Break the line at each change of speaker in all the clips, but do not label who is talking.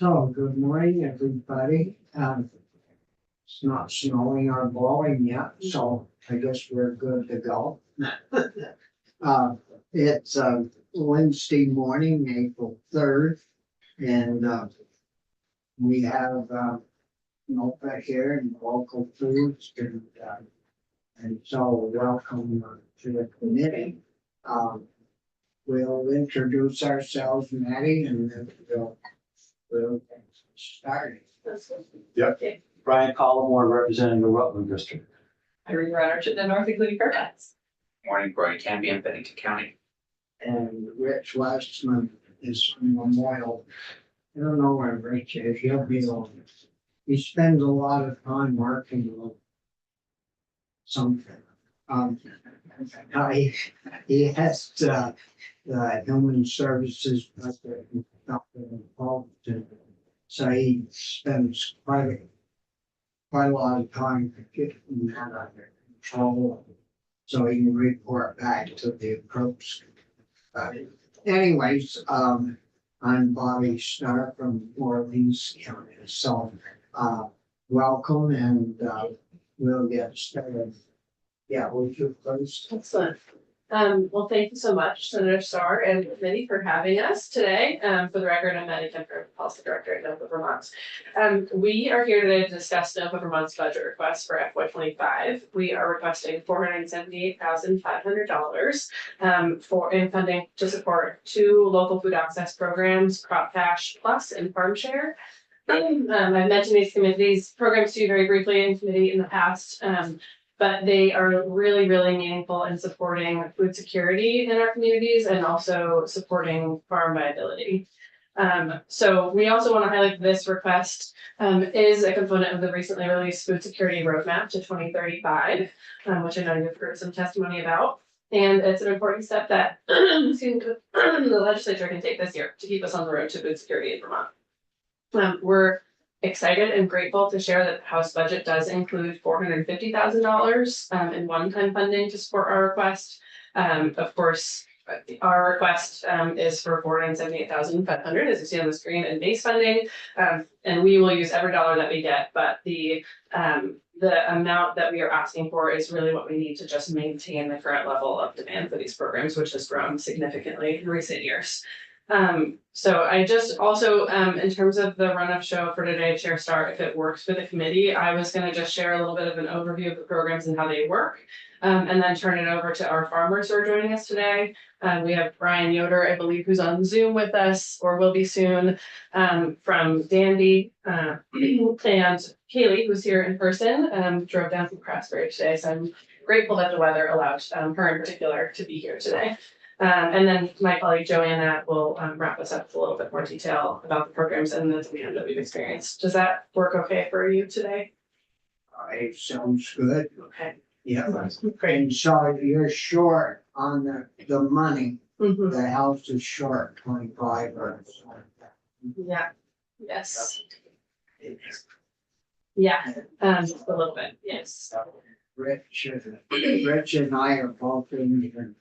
So, good morning, everybody. It's not snowing or blowing yet, so I guess we're good to go. It's Wednesday morning, April 3rd, and we have Nova here and local foods, and so welcome to the committee. We'll introduce ourselves, Maddie, and then we'll get started.
Yep. Brian Collmore, representing the Rutland District.
Irene Runner to the North including Fairfax.
Morning, Brian Cambion, Bennington County.
And Rich Westman is from Memorial. I don't know where Rich is, he'll be on. He spends a lot of time working on something. He has human services, involved in it. So he spends quite a lot of time getting that under control, so he can report back to the approach. Anyways, I'm Bobby Starr from Orleans County, so welcome, and we'll get started. Yeah, would you please?
Excellent. Well, thank you so much, Senator Starr and the committee for having us today. For the record, I'm Maddie Kemper, Policy Director at NOFA Vermont. We are here today to discuss NOFA Vermont's budget request for FY25. We are requesting $478,500 in funding to support 2 local food access programs, Crop Cash Plus and Farm Share. I've mentioned these programs to you very briefly in committee in the past. But they are really, really meaningful in supporting food security in our communities and also supporting farm viability. So we also want to highlight that this request is a component of the recently released Food Security Roadmap to 2035, which I know you've heard some testimony about. And it's an important step that the legislature can take this year to keep us on the road to food security in Vermont. We're excited and grateful to share that the House budget does include $450,000 in one-time funding to support our request. Of course, our request is for $478,500, as you see on the screen, in base funding, and we will use every dollar that we get. But the amount that we are asking for is really what we need to just maintain the current level of demand for these programs, which has grown significantly in recent years. So I just also, in terms of the run-up show for today, Chair Starr, if it works for the committee, I was going to just share a little bit of an overview of the programs and how they work, and then turn it over to our farmers who are joining us today. We have Brian Yoder, I believe, who's on Zoom with us, or will be soon, from Danby, and Kaylee, who's here in person, drove down from Craftsbury today, so I'm grateful that the weather allowed her in particular to be here today. And then my colleague Joanna will wrap us up with a little bit more detail about the programs and the demand that we've experienced. Does that work okay for you today?
It sounds good.
Okay.
Yeah.
Great.
And so you're short on the money.
Mm-hmm.
The house is short 25 or something.
Yeah. Yes. Yeah. Just a little bit. Yes.
Rich and I are both in here.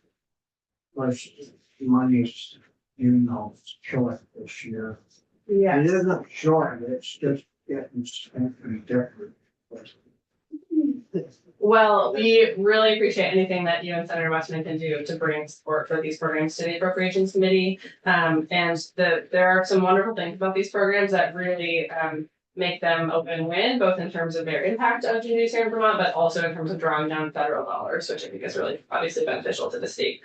Plus, money's, short this year.
Yeah.
It isn't short, it's just getting spent in different places.
Well, we really appreciate anything that you and Senator Westman can do to bring support for these programs to the Appropriations Committee. And there are some wonderful things about these programs that really make them open win, both in terms of their impact on communities here in Vermont, but also in terms of drawing down federal dollars, which I think is really obviously beneficial to the state.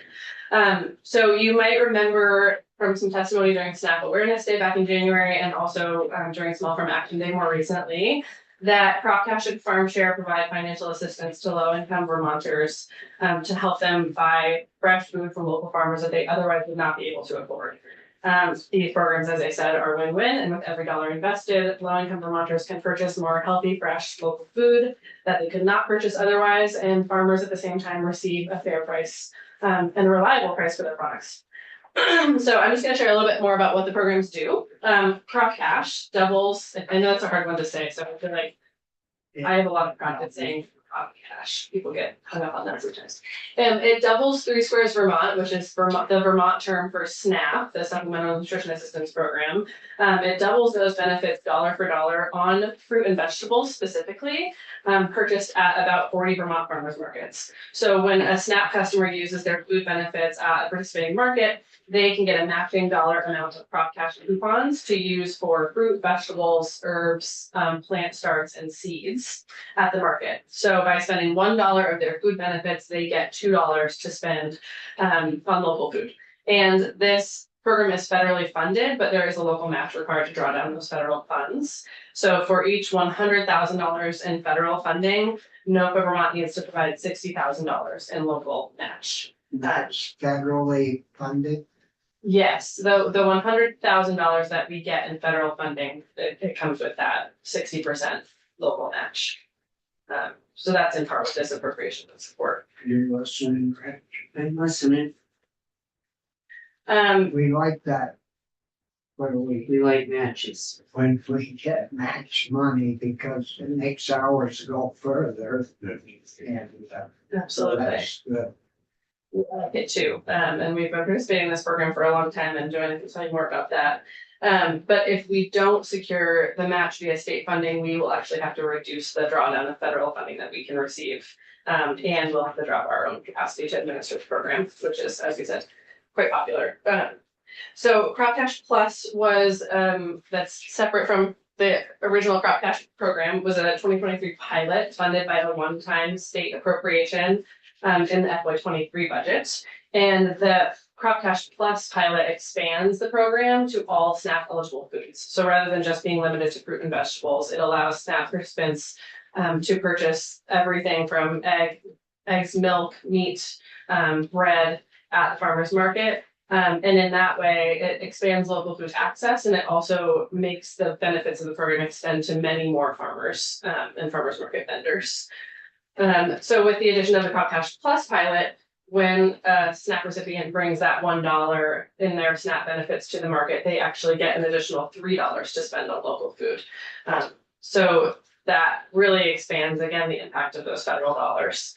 So you might remember from some testimony during SNAP Awareness Day back in January, and also during Small Farm Action Day more recently, that Crop Cash and Farm Share provide financial assistance to low-income Vermonters to help them buy fresh food from local farmers that they otherwise would not be able to afford. These programs, as I said, are win-win, and with every dollar invested, low-income Vermonters can purchase more healthy, fresh, local food that they could not purchase otherwise, and farmers at the same time receive a fair price and a reliable price for their products. So I'm just going to share a little bit more about what the programs do. Crop Cash doubles, I know that's a hard one to say, so I feel like I have a lot of practice saying Crop Cash. People get hung up on that sometimes. It doubles Three Squares Vermont, which is the Vermont term for SNAP, the Supplemental Nutrition Assistance Program. It doubles those benefits dollar for dollar on fruit and vegetables specifically, purchased at about 40 Vermont farmers markets. So when a SNAP customer uses their food benefits at a participating market, they can get a matching dollar amount of Crop Cash coupons to use for fruit, vegetables, herbs, plant starts, and seeds at the market. So by spending $1 of their food benefits, they get $2 to spend on local food. And this program is federally funded, but there is a local match required to draw down those federal funds. So for each $100,000 in federal funding, NOPA Vermont needs to provide $60,000 in local match.
That's federally funded.
Yes, the $100,000 that we get in federal funding, it comes with that 60% local match. So that's in part with this appropriation and support.
You're listening, Rich?
I'm listening.
We like that. When
We like matches.
when we get match money because it makes ours go further. And so
Absolutely.
that's good.
It too, and we've been participating in this program for a long time, and Joanna can tell you more about that. But if we don't secure the match via state funding, we will actually have to reduce the drawdown of federal funding that we can receive. And we'll have to drop our own capacity to administer the program, which is, as we said, quite popular. So Crop Cash Plus was, that's separate from the original Crop Cash program, was a 2023 pilot funded by a one-time state appropriation in the FY23 budget. And the Crop Cash Plus pilot expands the program to all SNAP eligible foods. So rather than just being limited to fruit and vegetables, it allows SNAP participants to purchase everything from eggs, milk, meat, bread at the farmer's market. And in that way, it expands local food access, and it also makes the benefits of the program extend to many more farmers and farmers market vendors. So with the addition of the Crop Cash Plus pilot, when a SNAP recipient brings that $1 in their SNAP benefits to the market, they actually get an additional $3 to spend on local food. So that really expands, again, the impact of those federal dollars.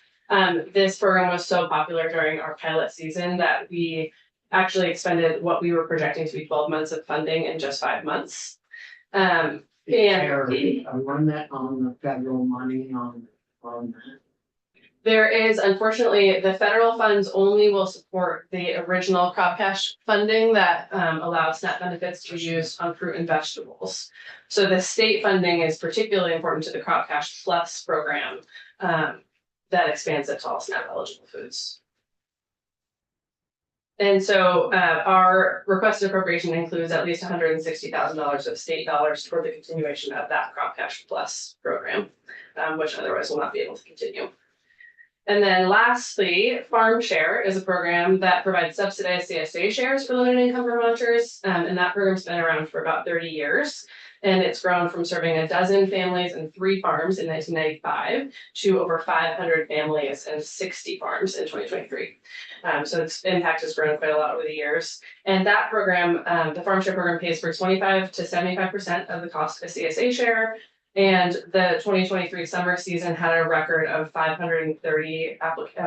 This program was so popular during our pilot season that we actually expended what we were projecting to be 12 months of funding in just 5 months.
Is there a limit on the federal money on that?
There is, unfortunately, the federal funds only will support the original Crop Cash funding that allows SNAP benefits to be used on fruit and vegetables. So the state funding is particularly important to the Crop Cash Plus program that expands it to all SNAP eligible foods. And so our requested appropriation includes at least $160,000 of state dollars for the continuation of that Crop Cash Plus program, which otherwise will not be able to continue. And then lastly, Farm Share is a program that provides subsidized CSA shares for limited income Vermonters. And that program's been around for about 30 years. And it's grown from serving a dozen families and 3 farms in 1995 to over 500 families and 60 farms in 2023. So its impact has grown quite a lot over the years. And that program, the Farm Share program, pays for 25 to 75% of the cost of a CSA share. And the 2023 summer season had a record of 530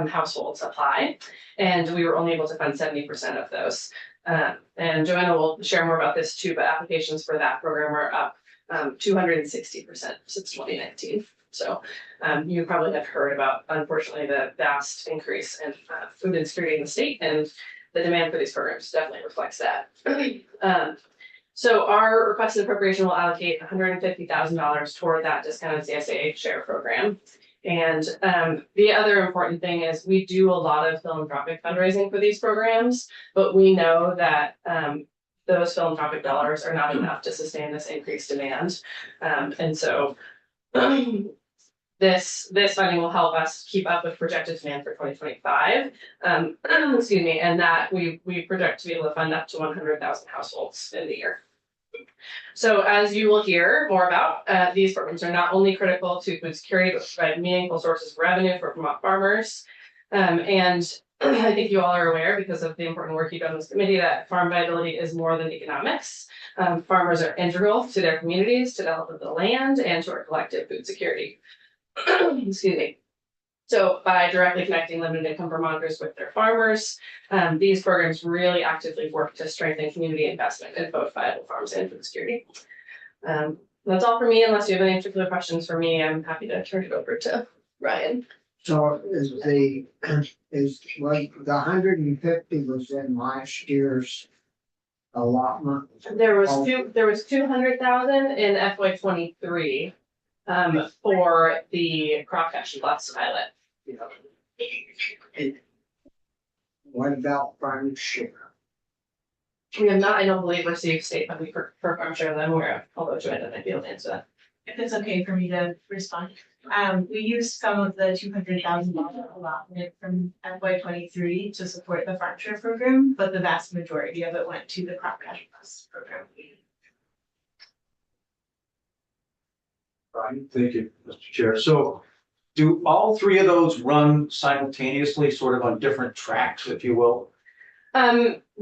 households apply, and we were only able to fund 70% of those. And Joanna will share more about this too, but applications for that program are up 260% since 2019. So you probably have heard about, unfortunately, the vast increase in food insecurity in the state, and the demand for these programs definitely reflects that. So our requested appropriation will allocate $150,000 toward that discounted CSA share program. And the other important thing is we do a lot of philanthropic fundraising for these programs, but we know that those philanthropic dollars are not enough to sustain this increased demand. And so this funding will help us keep up with projected demand for 2025. Excuse me, and that we project to be able to fund up to 100,000 households in the year. So as you will hear more about, these programs are not only critical to food security, but provide meaningful sources of revenue for Vermont farmers. And I think you all are aware, because of the important work you've done in this committee, that farm viability is more than economics. Farmers are integral to their communities, to the health of the land, and to our collective food security. Excuse me. So by directly connecting limited income Vermonters with their farmers, these programs really actively work to strengthen community investment in both viable farms and food security. That's all for me. Unless you have any particular questions for me, I'm happy to turn it over to Ryan.
So is like the 150 was in last year's allotment?
There was 200,000 in FY 23 for the crop cash plus pilot.
And what about farm share?
We have not, I don't believe, received state funding for farm share that I'm aware of, although Joanna might be able to answer that.
If it's okay for me to respond, we used some of the $200,000 allotment from FY 23 to support the farm share program, but the vast majority of it went to the crop cash plus program.
Right, thank you, Mr. Chair. So do all three of those run simultaneously, sort of on different tracks, if you will?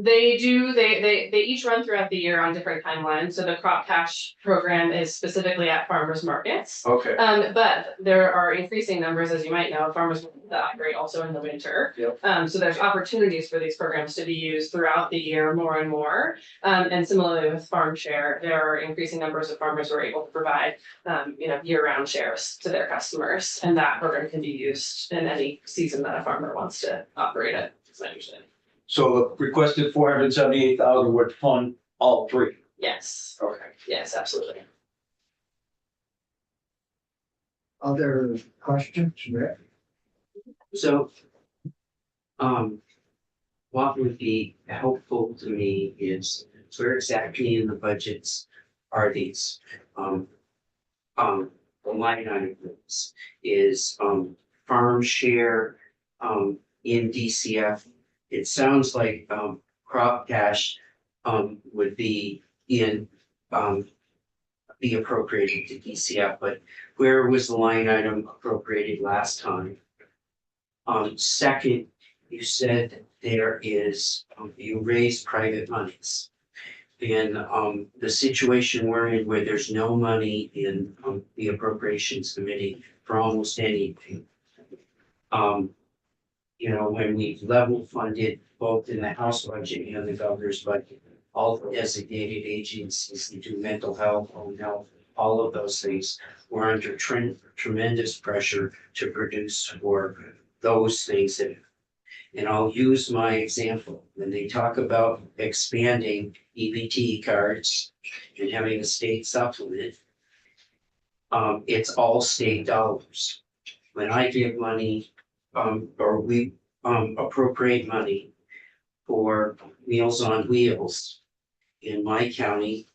They do, they each run throughout the year on different timelines. So the crop cash program is specifically at farmers markets.
Okay.
But there are increasing numbers, as you might know, of farmers that operate also in the winter.
Yep.
So there's opportunities for these programs to be used throughout the year more and more. And similarly with farm share, there are increasing numbers of farmers who are able to provide, year-round shares to their customers. And that program can be used in any season that a farmer wants to operate it, is my understanding.
So the requested 478,000 would fund all three?
Yes,
Okay.
yes, absolutely.
Other questions, Rick?
So, what would be helpful to me is where exactly in the budgets are these? The line items is, farm share, in DCF. It sounds like, crop cash, would be be appropriated to DCF, but where was the line item appropriated last time? Second, you said there is, you raise private monies. In the situation we're in where there's no money in the appropriations committee for almost anything. When we level funded both in the House budget and the governor's budget, all the designated agencies that do mental health, home health, all of those things were under tremendous pressure to produce for those things. And I'll use my example. When they talk about expanding EBT cards and having a state supplement, it's all state dollars. When I give money, or we appropriate money for Meals on Wheels in my county,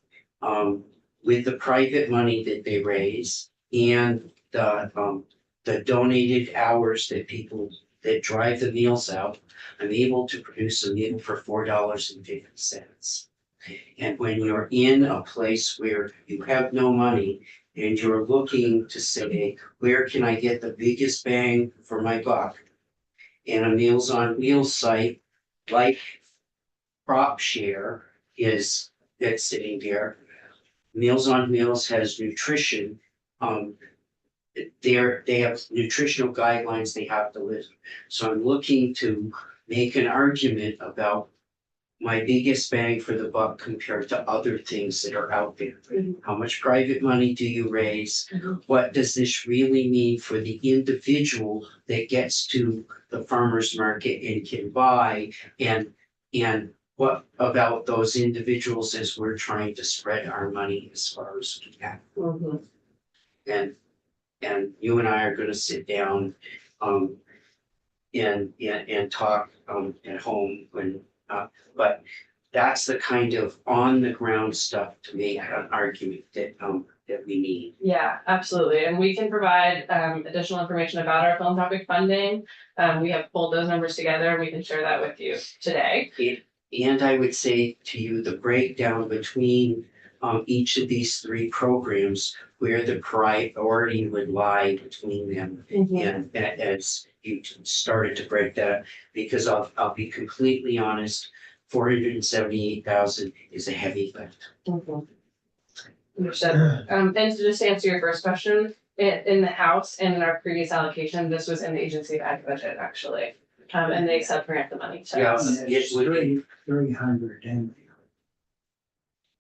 with the private money that they raise and the donated hours that people that drive the meals out, I'm able to produce a meal for $4.50. And when you're in a place where you have no money and you're looking to say, where can I get the biggest bang for my buck? And a Meals on Wheels site like Crop Share is that's sitting there. Meals on Wheels has nutrition. They have nutritional guidelines they have to live. So I'm looking to make an argument about my biggest bang for the buck compared to other things that are out there. How much private money do you raise? What does this really mean for the individual that gets to the farmer's market and can buy? And what about those individuals as we're trying to spread our money as far as we can? And you and I are gonna sit down and talk at home when but that's the kind of on the ground stuff to make an argument that we need.
Yeah, absolutely. And we can provide additional information about our philanthropic funding. We have pulled those numbers together and we can share that with you today.
And I would say to you, the breakdown between each of these three programs, where the priority would lie between them. And as you started to break that up, because I'll be completely honest, 478,000 is a heavy lift.
Understood. And to just answer your first question, in the House and in our previous allocation, this was in the agency of ag budget, actually. And they sub-grant the money to
Yeah.
us.
And it's 300 in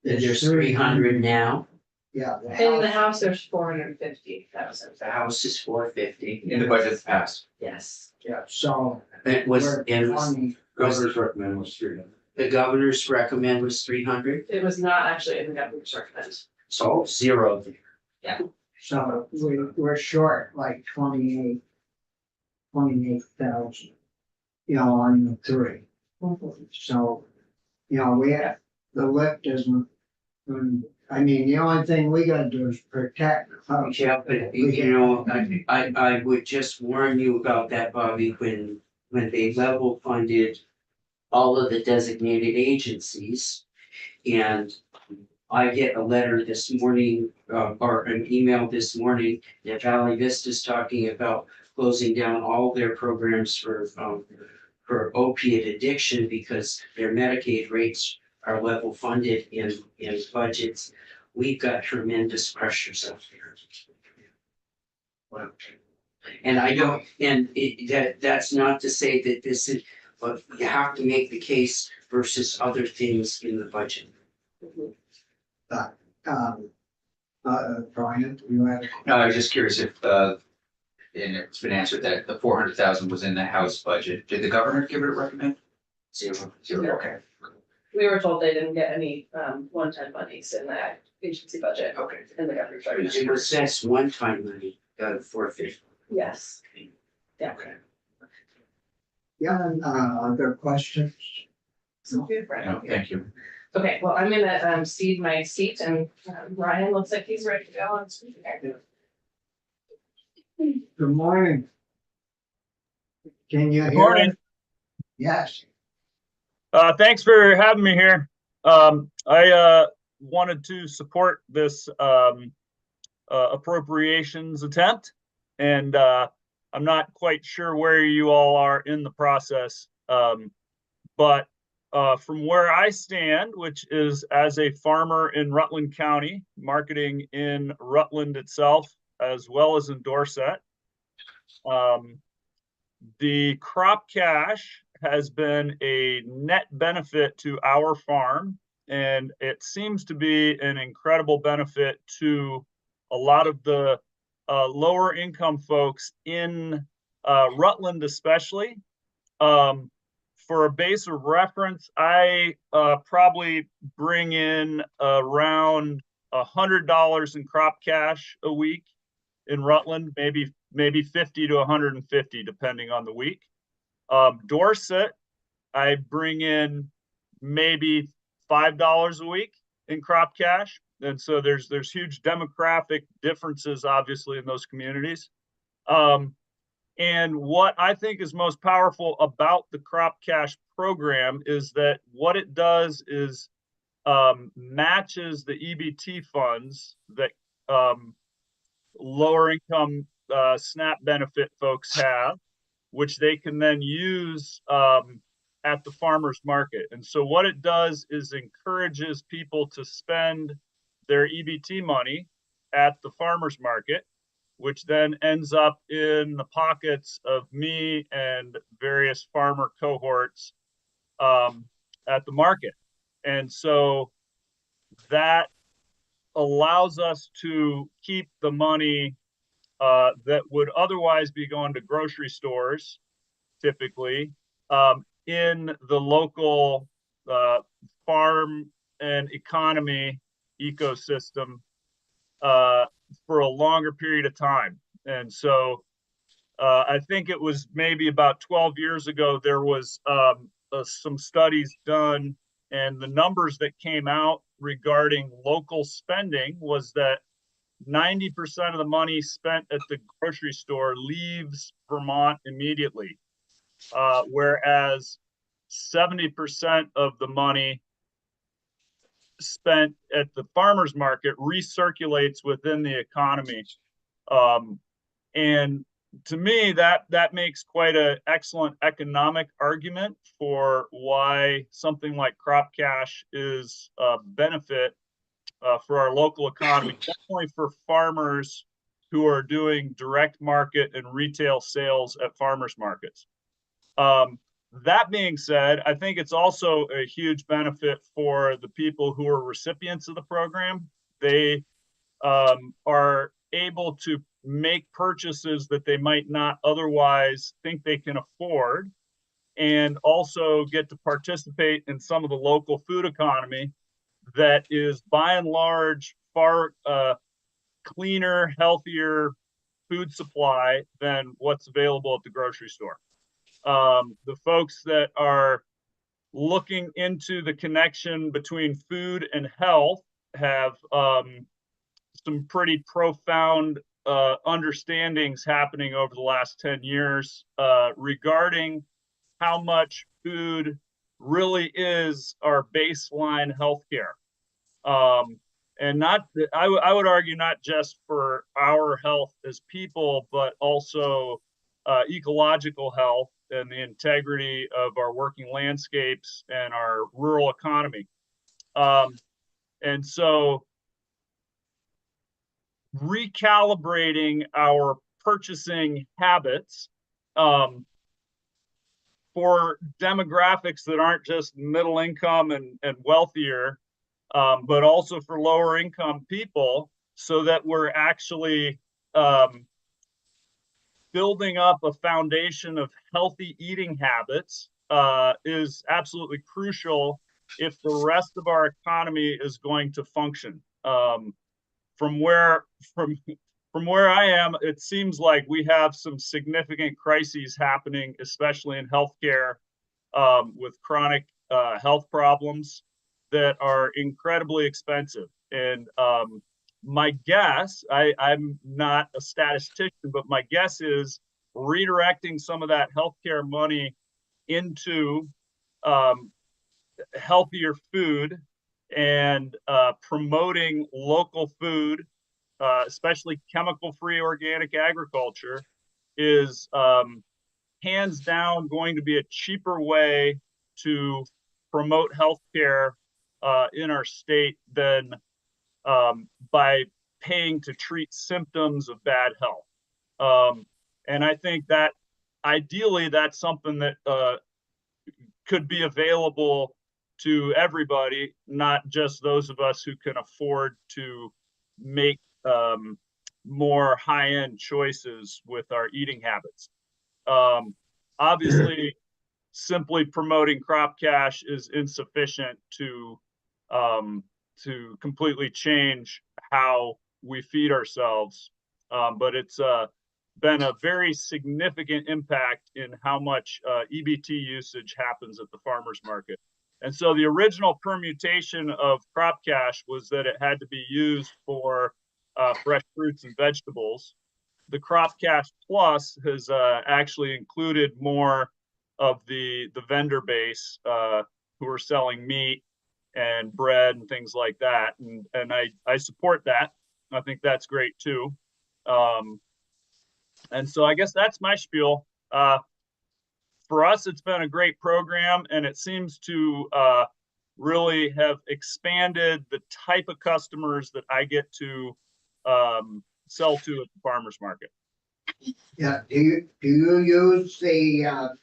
there.
There's 300 now,
Yeah.
In the House, there's 450,000.
the House is 450.
In the budget that's passed.
Yes.
Yeah, so
It was,
we're
and was
20,
Governor's recommend was 300.
the governor's recommend was 300,
It was not actually in the governor's recommend.
so 0 there.
so we're short like 28,000. You know, on the 3. So, you know, we have, the lift isn't, I mean, the only thing we gotta do is protect the house.
Yeah, but you know, I would just warn you about that, Bobby, when they level funded all of the designated agencies. And I get a letter this morning, or an email this morning, that Valley Vista's talking about closing down all their programs for opiate addiction because their Medicaid rates are level funded in budgets. We've got tremendous pressures out there. Wow. And I don't, and that's not to say that this is, but you have to make the case versus other things in the budget.
Brian, you had,
No, I was just curious if, and it's been answered that the 400,000 was in the House budget. Did the governor give it a recommend?
0.
Zero, okay,
We were told they didn't get any one-time monies in that agency budget
okay.
in the governor's
It
recommend.
was that's one-time money, 450.
Yes. Yeah.
Okay.
yeah, other questions?
So good, Brian.
No, thank you.
Okay, well, I'm gonna cede my seat and Ryan looks like he's ready to go on.
Good morning. Can you hear?
Morning.
us? Yes,
Thanks for having me here. I wanted to support this appropriations attempt, and I'm not quite sure where you all are in the process. But from where I stand, which is as a farmer in Rutland County, marketing in Rutland itself, as well as in Dorset, the crop cash has been a net benefit to our farm, and it seems to be an incredible benefit to a lot of the lower income folks in Rutland, especially. For a base of reference, I probably bring in around $100 in crop cash a week in Rutland, maybe 50 to 150 depending on the week. Dorset, I bring in maybe $5 a week in crop cash, and so there's huge demographic differences obviously in those communities. And what I think is most powerful about the crop cash program is that what it does is matches the EBT funds that lower income SNAP benefit folks have, which they can then use at the farmer's market. And so what it does is encourages people to spend their EBT money at the farmer's market, which then ends up in the pockets of me and various farmer cohorts at the market. And so that allows us to keep the money that would otherwise be going to grocery stores, typically, in the local farm and economy ecosystem for a longer period of time. And so I think it was maybe about 12 years ago, there was some studies done, and the numbers that came out regarding local spending was that 90% of the money spent at the grocery store leaves Vermont immediately, whereas 70% of the money spent at the farmer's market recirculates within the economy. And to me, that makes quite an excellent economic argument for why something like crop cash is a benefit for our local economy, definitely for farmers who are doing direct market and retail sales at farmers markets. That being said, I think it's also a huge benefit for the people who are recipients of the program. They are able to make purchases that they might not otherwise think they can afford, and also get to participate in some of the local food economy that is by and large far cleaner, healthier food supply than what's available at the grocery store. The folks that are looking into the connection between food and health have some pretty profound understandings happening over the last 10 years regarding how much food really is our baseline healthcare. And not, I would argue, not just for our health as people, but also ecological health and the integrity of our working landscapes and our rural economy. And so recalibrating our purchasing habits for demographics that aren't just middle income and wealthier, but also for lower income people, so that we're actually building up a foundation of healthy eating habits is absolutely crucial if the rest of our economy is going to function. From where I am, it seems like we have some significant crises happening, especially in healthcare, with chronic health problems that are incredibly expensive. And my guess, I'm not a statistician, but my guess is redirecting some of that healthcare money into healthier food and promoting local food, especially chemical-free organic agriculture, is hands down going to be a cheaper way to promote healthcare in our state than by paying to treat symptoms of bad health. And I think that ideally that's something that could be available to everybody, not just those of us who can afford to make more high-end choices with our eating habits. Obviously, simply promoting crop cash is insufficient to completely change how we feed ourselves, but it's been a very significant impact in how much EBT usage happens at the farmers market. And so the original permutation of crop cash was that it had to be used for fresh fruits and vegetables. The crop cash plus has actually included more of the vendor base who are selling meat and bread and things like that. And I support that. I think that's great too. And so I guess that's my spiel. For us, it's been a great program, and it seems to really have expanded the type of customers that I get to sell to at the farmers market.
Yeah, do you use the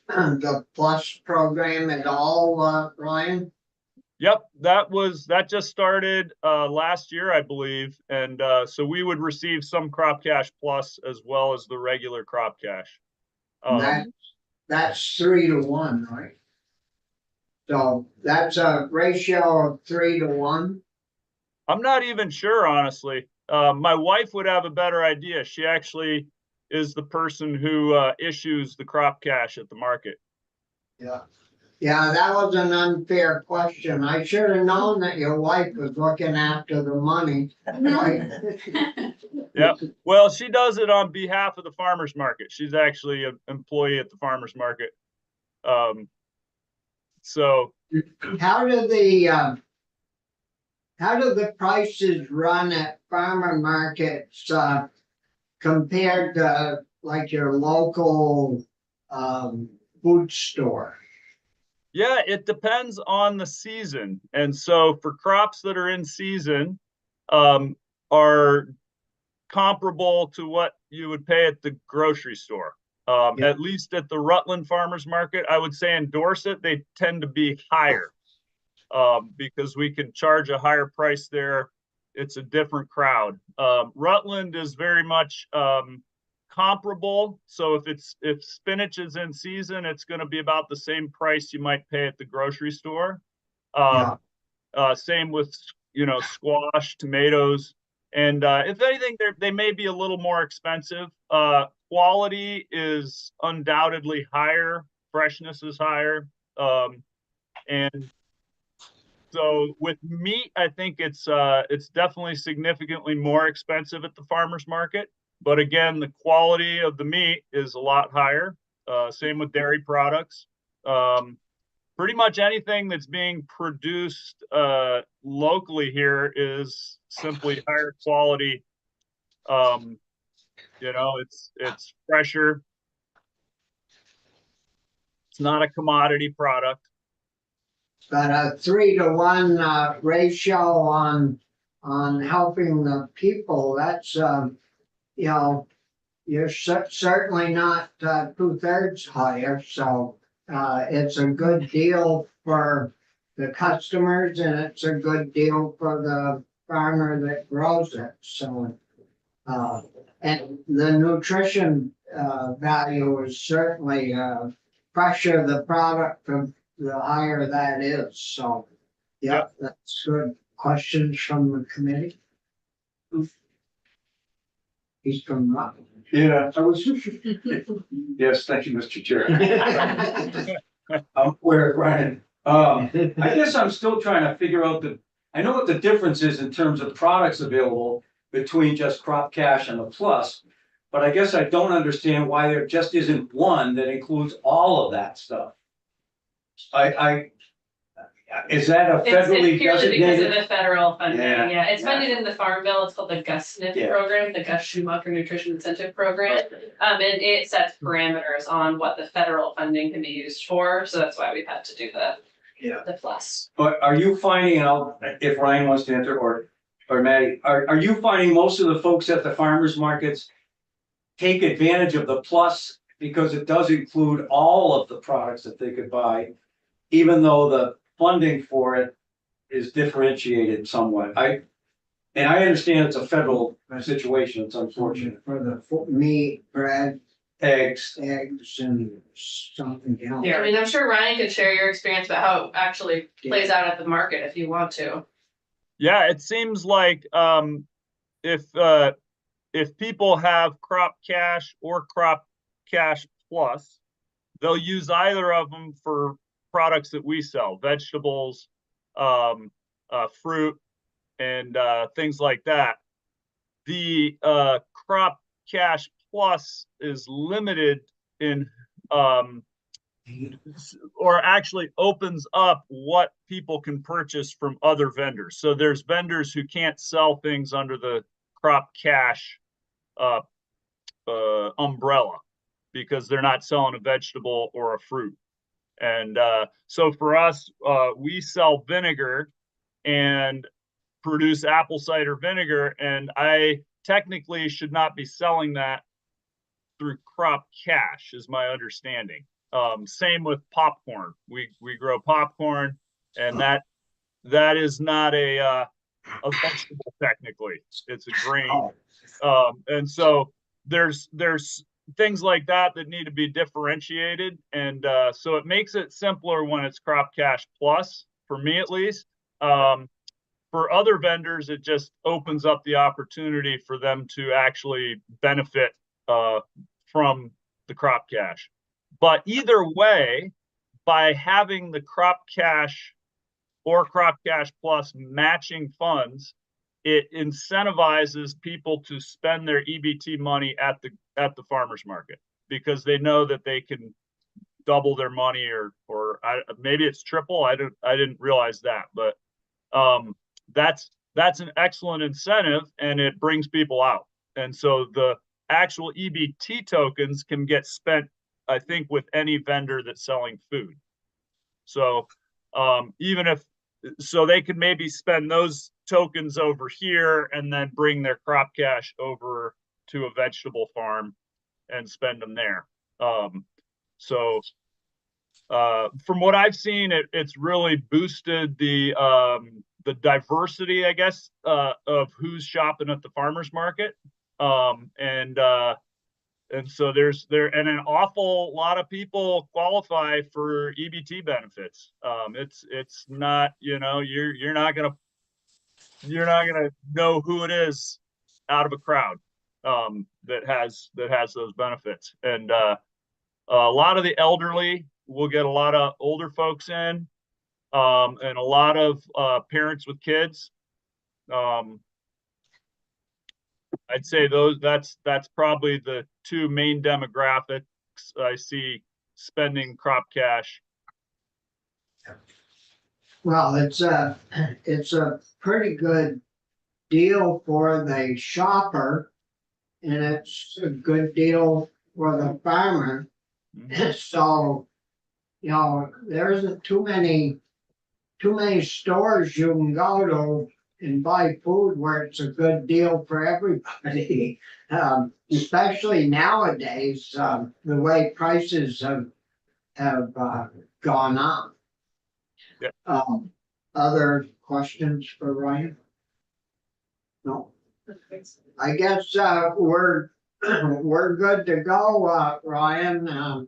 Plus program at all, Ryan?
Yep, that just started last year, I believe, and so we would receive some crop cash plus as well as the regular crop cash.
That's 3 to 1, right? So that's a ratio of 3 to 1.
I'm not even sure, honestly. My wife would have a better idea. She actually is the person who issues the crop cash at the market.
Yeah. Yeah, that was an unfair question. I should have known that your wife was looking after the money.
Yep. Well, she does it on behalf of the farmers market. She's actually an employee at the farmers market. So
how do the prices run at farmer markets compared to like your local food store?
yeah, it depends on the season. And so for crops that are in season, our comparable to what you would pay at the grocery store.
Yeah.
At least at the Rutland Farmers Market, I would say in Dorset, they tend to be higher. Because we can charge a higher price there. It's a different crowd. Rutland is very much comparable. So if spinach is in season, it's going to be about the same price you might pay at the grocery store. Same with squash, tomatoes, and if anything, they may be a little more expensive. Quality is undoubtedly higher. Freshness is higher, and so with meat, I think it's definitely significantly more expensive at the farmers market. But again, the quality of the meat is a lot higher. Same with dairy products. Pretty much anything that's being produced locally here is simply higher quality. It's fresher. It's not a commodity product.
But a 3-to-1 ratio on helping the people, that's, you're certainly not 2/3 higher, so it's a good deal for the customers and it's a good deal for the farmer that grows it, so. And the nutrition value is certainly fresher the product, the higher that is, so. Yeah, that's good. Questions from the committee? He's from Rutland.
Yeah, I was. Yes, thank you, Mr. Chair. Where, Ryan, I guess I'm still trying to figure out I know what the difference is in terms of products available between just Crop Cash and the Plus, but I guess I don't understand why there just isn't one that includes all of that stuff. Is that a
It's
federally
purely because of
designated?
the federal funding,
Yeah.
yeah, it's funded in the Farm Bill, it's called the Gus SNP
Yeah.
program, the Gus Schumacher Nutrition Incentive Program. And it sets parameters on what the federal funding can be used for, so that's why we've had to do the plus.
But are you finding out, if Ryan wants to enter or Maddie, are you finding most of the folks at the farmers markets take advantage of the Plus because it does include all of the products that they could buy, even though the funding for it is differentiated somewhat? I understand it's a federal situation, it's unfortunate.
For the meat, bread,
Eggs,
and something else.
I mean, I'm sure Ryan could share your experience about how it actually plays out at the market if you want to.
Yeah, it seems like if people have Crop Cash or Crop Cash Plus, they'll use either of them for products that we sell, vegetables, fruit, and things like that. The Crop Cash Plus is limited in or actually opens up what people can purchase from other vendors. So there's vendors who can't sell things under the Crop Cash umbrella because they're not selling a vegetable or a fruit. And so for us, we sell vinegar and produce apple cider vinegar, and I technically should not be selling that through Crop Cash, is my understanding. Same with popcorn. We grow popcorn, and that is not a vegetable technically. It's a grain. And so there's things like that need to be differentiated, and so it makes it simpler when it's Crop Cash Plus, for me at least. For other vendors, it just opens up the opportunity for them to actually benefit from the Crop Cash. But either way, by having the Crop Cash or Crop Cash Plus matching funds, it incentivizes people to spend their EBT money at the farmers market because they know that they can double their money or maybe it's triple. I didn't realize that, but that's an excellent incentive, and it brings people out. And so the actual EBT tokens can get spent, I think, with any vendor that's selling food. So even if so they could maybe spend those tokens over here and then bring their crop cash over to a vegetable farm and spend them there. So from what I've seen, it's really boosted the diversity, I guess, of who's shopping at the farmers market. And so there's and an awful lot of people qualify for EBT benefits. It's not, you're not gonna know who it is out of a crowd that has those benefits. And a lot of the elderly will get a lot of older folks in, and a lot of parents with kids. I'd say that's probably the two main demographics I see spending crop cash.
Well, it's a pretty good deal for the shopper, and it's a good deal for the farmer. So, there isn't too many stores you can go to and buy food where it's a good deal for everybody. Especially nowadays, the way prices have gone up.
Yeah.
Other questions for Ryan? No. I guess we're good to go, Ryan.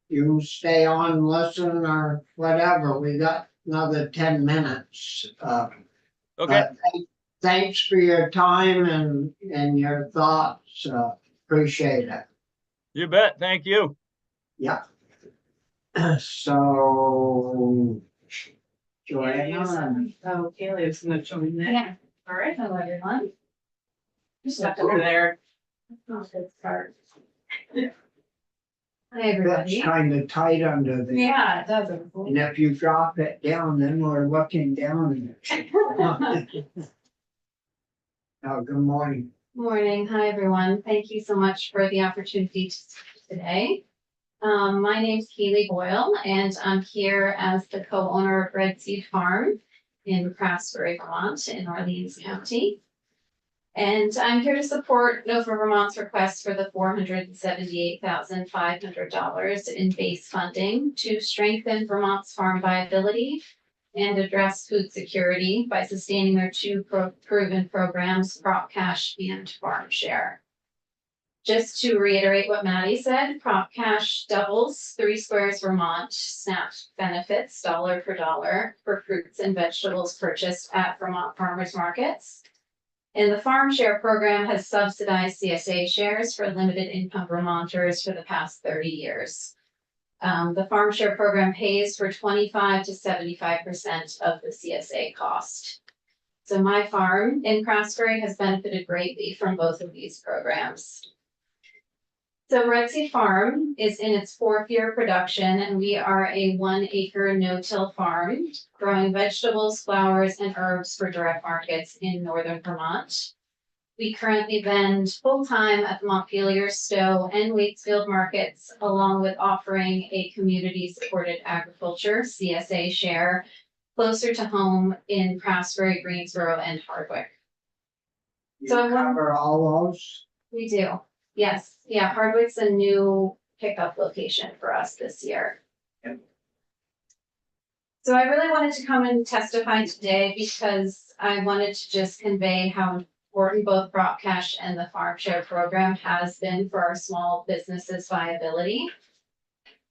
You stay on, listen, or whatever. We got another 10 minutes.
Okay.
Thanks for your time and your thoughts. Appreciate it.
You bet. Thank you.
Yeah. So, Joanna.
Oh, Kaylee was gonna join that.
Yeah.
All right.
Hello, everyone.
Just stuck over there.
Oh, good start. Hi,
That's
everybody.
kind of tight under there.
Yeah, it does.
And if you drop it down, then we're looking down. Oh, good morning.
Morning. Hi, everyone. Thank you so much for the opportunity to speak today. My name's Kaylee Boyle, and I'm here as the co-owner of Red Seed Farm in Craftsbury, Vermont, in Orleans County. And I'm here to support Nova Vermont's request for the $478,500 in base funding to strengthen Vermont's farm viability and address food security by sustaining their two proven programs, Crop Cash and Farm Share. Just to reiterate what Maddie said, Crop Cash doubles 3 Squares Vermont SNAP benefits dollar for dollar for fruits and vegetables purchased at Vermont farmers markets. And the Farm Share program has subsidized CSA shares for limited income Vermonters for the past 30 years. The Farm Share program pays for 25 to 75% of the CSA cost. So my farm in Craftsbury has benefited greatly from both of these programs. So Red Seed Farm is in its 4th year of production, and we are a 1-acre no-till farm growing vegetables, flowers, and herbs for direct markets in northern Vermont. We currently vend full-time at the Montpelier, Stowe, and Waitsfield markets, along with offering a community-supported agriculture CSA share closer to home in Craftsbury, Greensboro, and Hardwick.
You
So I want-
cover all those?
We do. Yes, yeah, Hardwick's a new pickup location for us this year. So I really wanted to come and testify today because I wanted to just convey how important both Crop Cash and the Farm Share program has been for our small businesses' viability.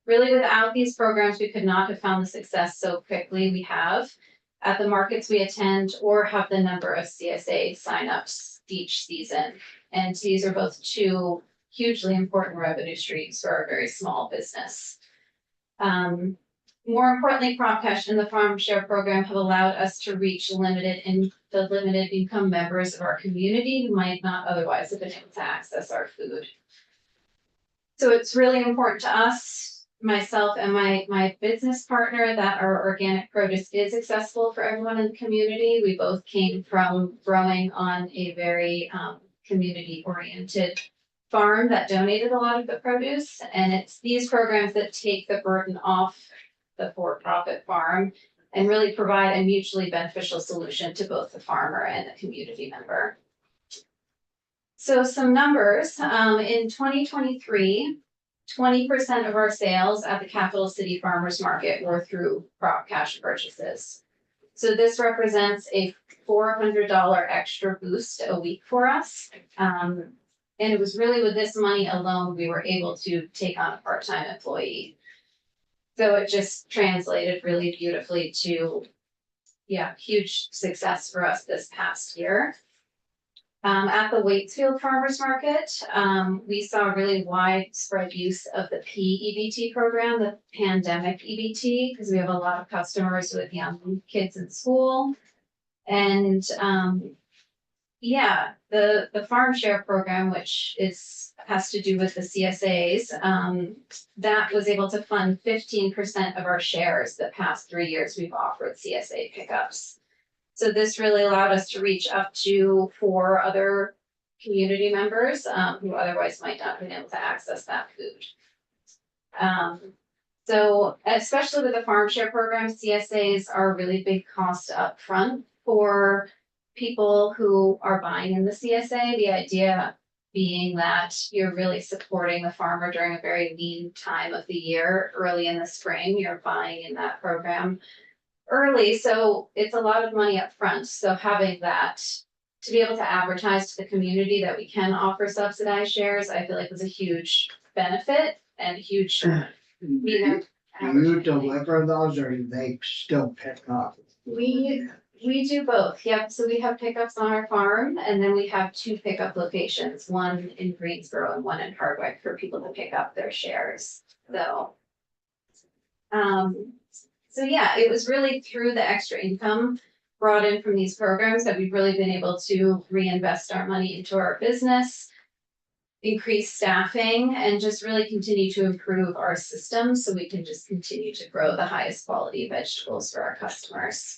Really, without these programs, we could not have found the success so quickly we have at the markets we attend or have the number of CSA signups each season. And these are both two hugely important revenue streams for our very small business. More importantly, Crop Cash and the Farm Share program have allowed us to reach the limited income members of our community who might not otherwise have been able to access our food. So it's really important to us, myself and my business partner, that our organic produce is accessible for everyone in the community. We both came from growing on a very community-oriented farm that donated a lot of the produce, and it's these programs that take the burden off the for-profit farm and really provide a mutually beneficial solution to both the farmer and the community member. So some numbers, in 2023, 20% of our sales at the Capital City Farmers Market were through crop cash purchases. So this represents a $400 extra boost a week for us. And it was really with this money alone, we were able to take on a part-time employee. So it just translated really beautifully to, yeah, huge success for us this past year. At the Waitsfield Farmers Market, we saw really widespread use of the PEBT program, the pandemic EBT, because we have a lot of customers with young kids in school. And yeah, the farm share program, which has to do with the CSAs, that was able to fund 15% of our shares the past 3 years we've offered CSA pickups. So this really allowed us to reach up to 4 other community members who otherwise might not have been able to access that food. So especially with the farm share program, CSAs are a really big cost up front for people who are buying in the CSA. The idea being that you're really supporting the farmer during a very lean time of the year, early in the spring, you're buying in that program early, so it's a lot of money up front. So having that to be able to advertise to the community that we can offer subsidized shares, I feel like was a huge benefit and huge,
Do you deliver those or do they still pick up?
We do both, yep. So we have pickups on our farm, and then we have 2 pickup locations, one in Greensboro and one in Hardwick for people to pick up their shares. So yeah, it was really through the extra income brought in from these programs that we've really been able to reinvest our money into our business, increase staffing, and just really continue to improve our system so we can just continue to grow the highest quality vegetables for our customers.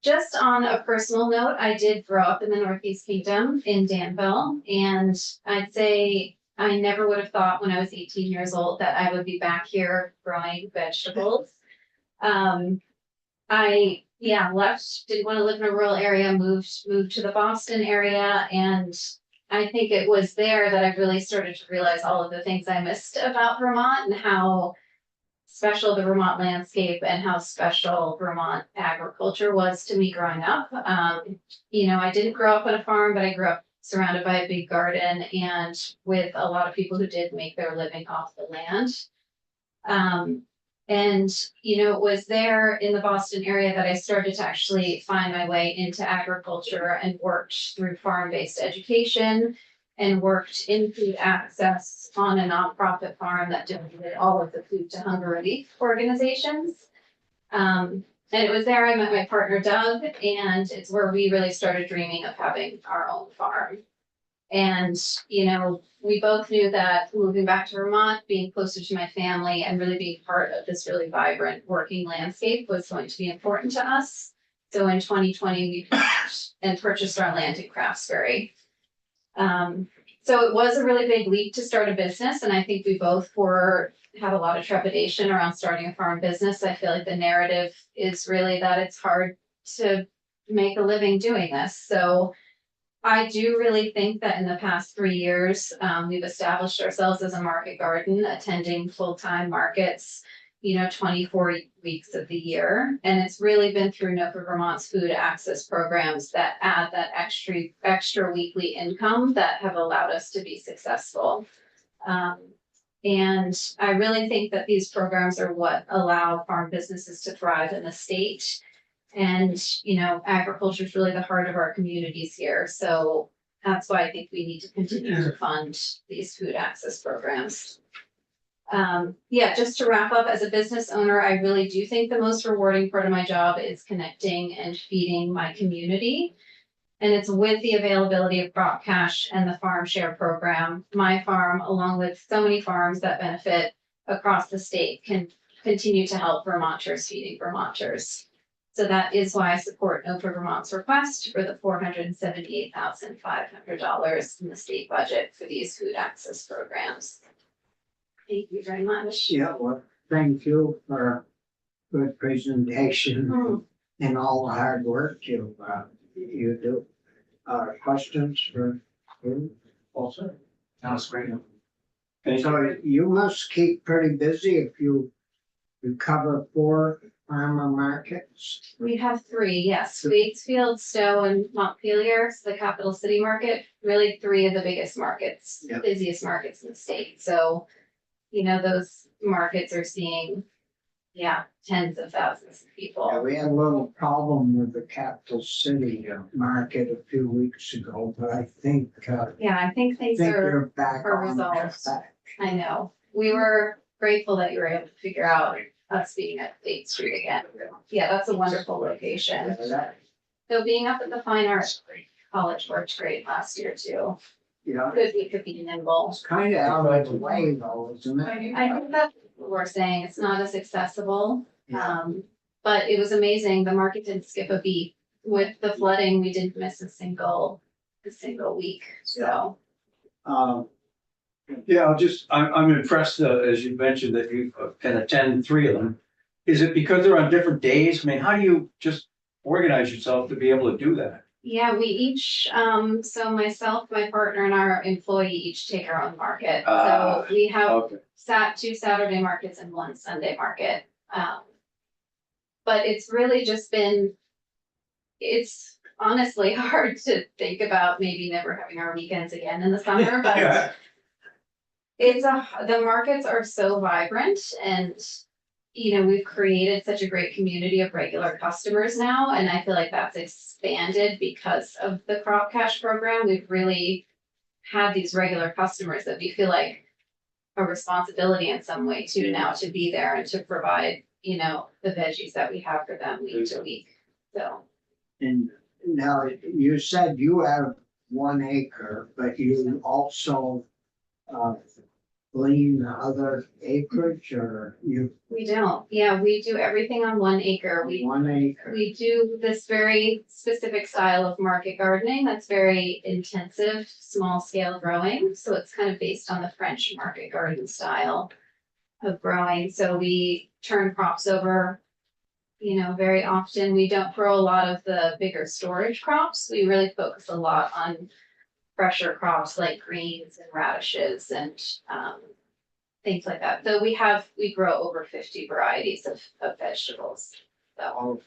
Just on a personal note, I did grow up in the Northeast Kingdom in Danville, and I'd say I never would have thought when I was 18 years old that I would be back here growing vegetables. I left, didn't want to live in a rural area, moved to the Boston area, and I think it was there that I really started to realize all of the things I missed about Vermont and how special the Vermont landscape and how special Vermont agriculture was to me growing up. You know, I didn't grow up on a farm, but I grew up surrounded by a big garden and with a lot of people who did make their living off the land. And, you know, it was there in the Boston area that I started to actually find my way into agriculture and worked through farm-based education and worked in food access on a nonprofit farm that donated all of the food to hunger relief organizations. And it was there I met my partner Doug, and it's where we really started dreaming of having our own farm. And, you know, we both knew that moving back to Vermont, being closer to my family and really being part of this really vibrant working landscape was going to be important to us. So in 2020, we purchased our land in Craftsbury. So it was a really big leap to start a business, and I think we both had a lot of trepidation around starting a farm business. I feel like the narrative is really that it's hard to make a living doing this. So I do really think that in the past 3 years, we've established ourselves as a market garden, attending full-time markets, you know, 24 weeks of the year. And it's really been through NOFA Vermont's food access programs that add that extra weekly income that have allowed us to be successful. And I really think that these programs are what allow farm businesses to thrive in the state. And, you know, agriculture is really the heart of our communities here. So that's why I think we need to continue to fund these food access programs. Just to wrap up, as a business owner, I really do think the most rewarding part of my job is connecting and feeding my community. And it's with the availability of crop cash and the farm share program, my farm, along with so many farms that benefit across the state, can continue to help Vermonters feeding Vermonters. So that is why I support NOFA Vermont's request for the $478,500 in the state budget for these food access programs. Thank you very much.
Yeah, well, thank you for good presentation
Mm.
and all the hard work you do. Questions for you? Also,
Sounds great.
so you must keep pretty busy if you cover 4 farmer markets.
We have 3, yes, Waitsfield, Stowe, and Montpelier, so the capital city market, really 3 of the biggest markets,
Yeah.
busiest markets in the state, so. You know, those markets are seeing, tens of thousands of
Yeah,
people.
we had a little problem with the capital city market a few weeks ago, but I think
Yeah, I think things are,
you're back
are
on
resolved.
track.
I know, we were grateful that you were able to figure out us being at 8th Street again. Yeah, that's a wonderful location. So being up at the Fine Arts College worked great last year too.
Yeah,
Good, we could be nimble.
it's kind of out of the way though, isn't it?
I think that's what we're saying, it's not as accessible.
Yeah.
But it was amazing, the market didn't skip a beat. With the flooding, we didn't miss a single week, so.
Yeah, I'm impressed, as you mentioned, that you can attend 3 of them. Is it because they're on different days? I mean, how do you just organize yourself to be able to do that?
Yeah, we each, so myself, my partner and our employee each take our own market. So
Ah,
we have
Okay,
2 Saturday markets and 1 Sunday market. But it's really just been, it's honestly hard to think about maybe never having our weekends again in the summer, but
yeah,
the markets are so vibrant and, you know, we've created such a great community of regular customers now, and I feel like that's expanded because of the Crop Cash program. We've really had these regular customers that we feel like a responsibility in some way too now to be there and to provide, you know, the veggies that we have for them week to week, so.
And now you said you have 1 acre, but you also glean other acreage or you
We don't, yeah, we do everything on 1 acre.
1 acre?
We do this very specific style of market gardening that's very intensive, small scale growing. So it's kind of based on the French market garden style of growing. So we turn crops over, you know, very often. We don't grow a lot of the bigger storage crops. We really focus a lot on fresher crops like greens and radishes and things like that. So we grow over 50 varieties of vegetables. So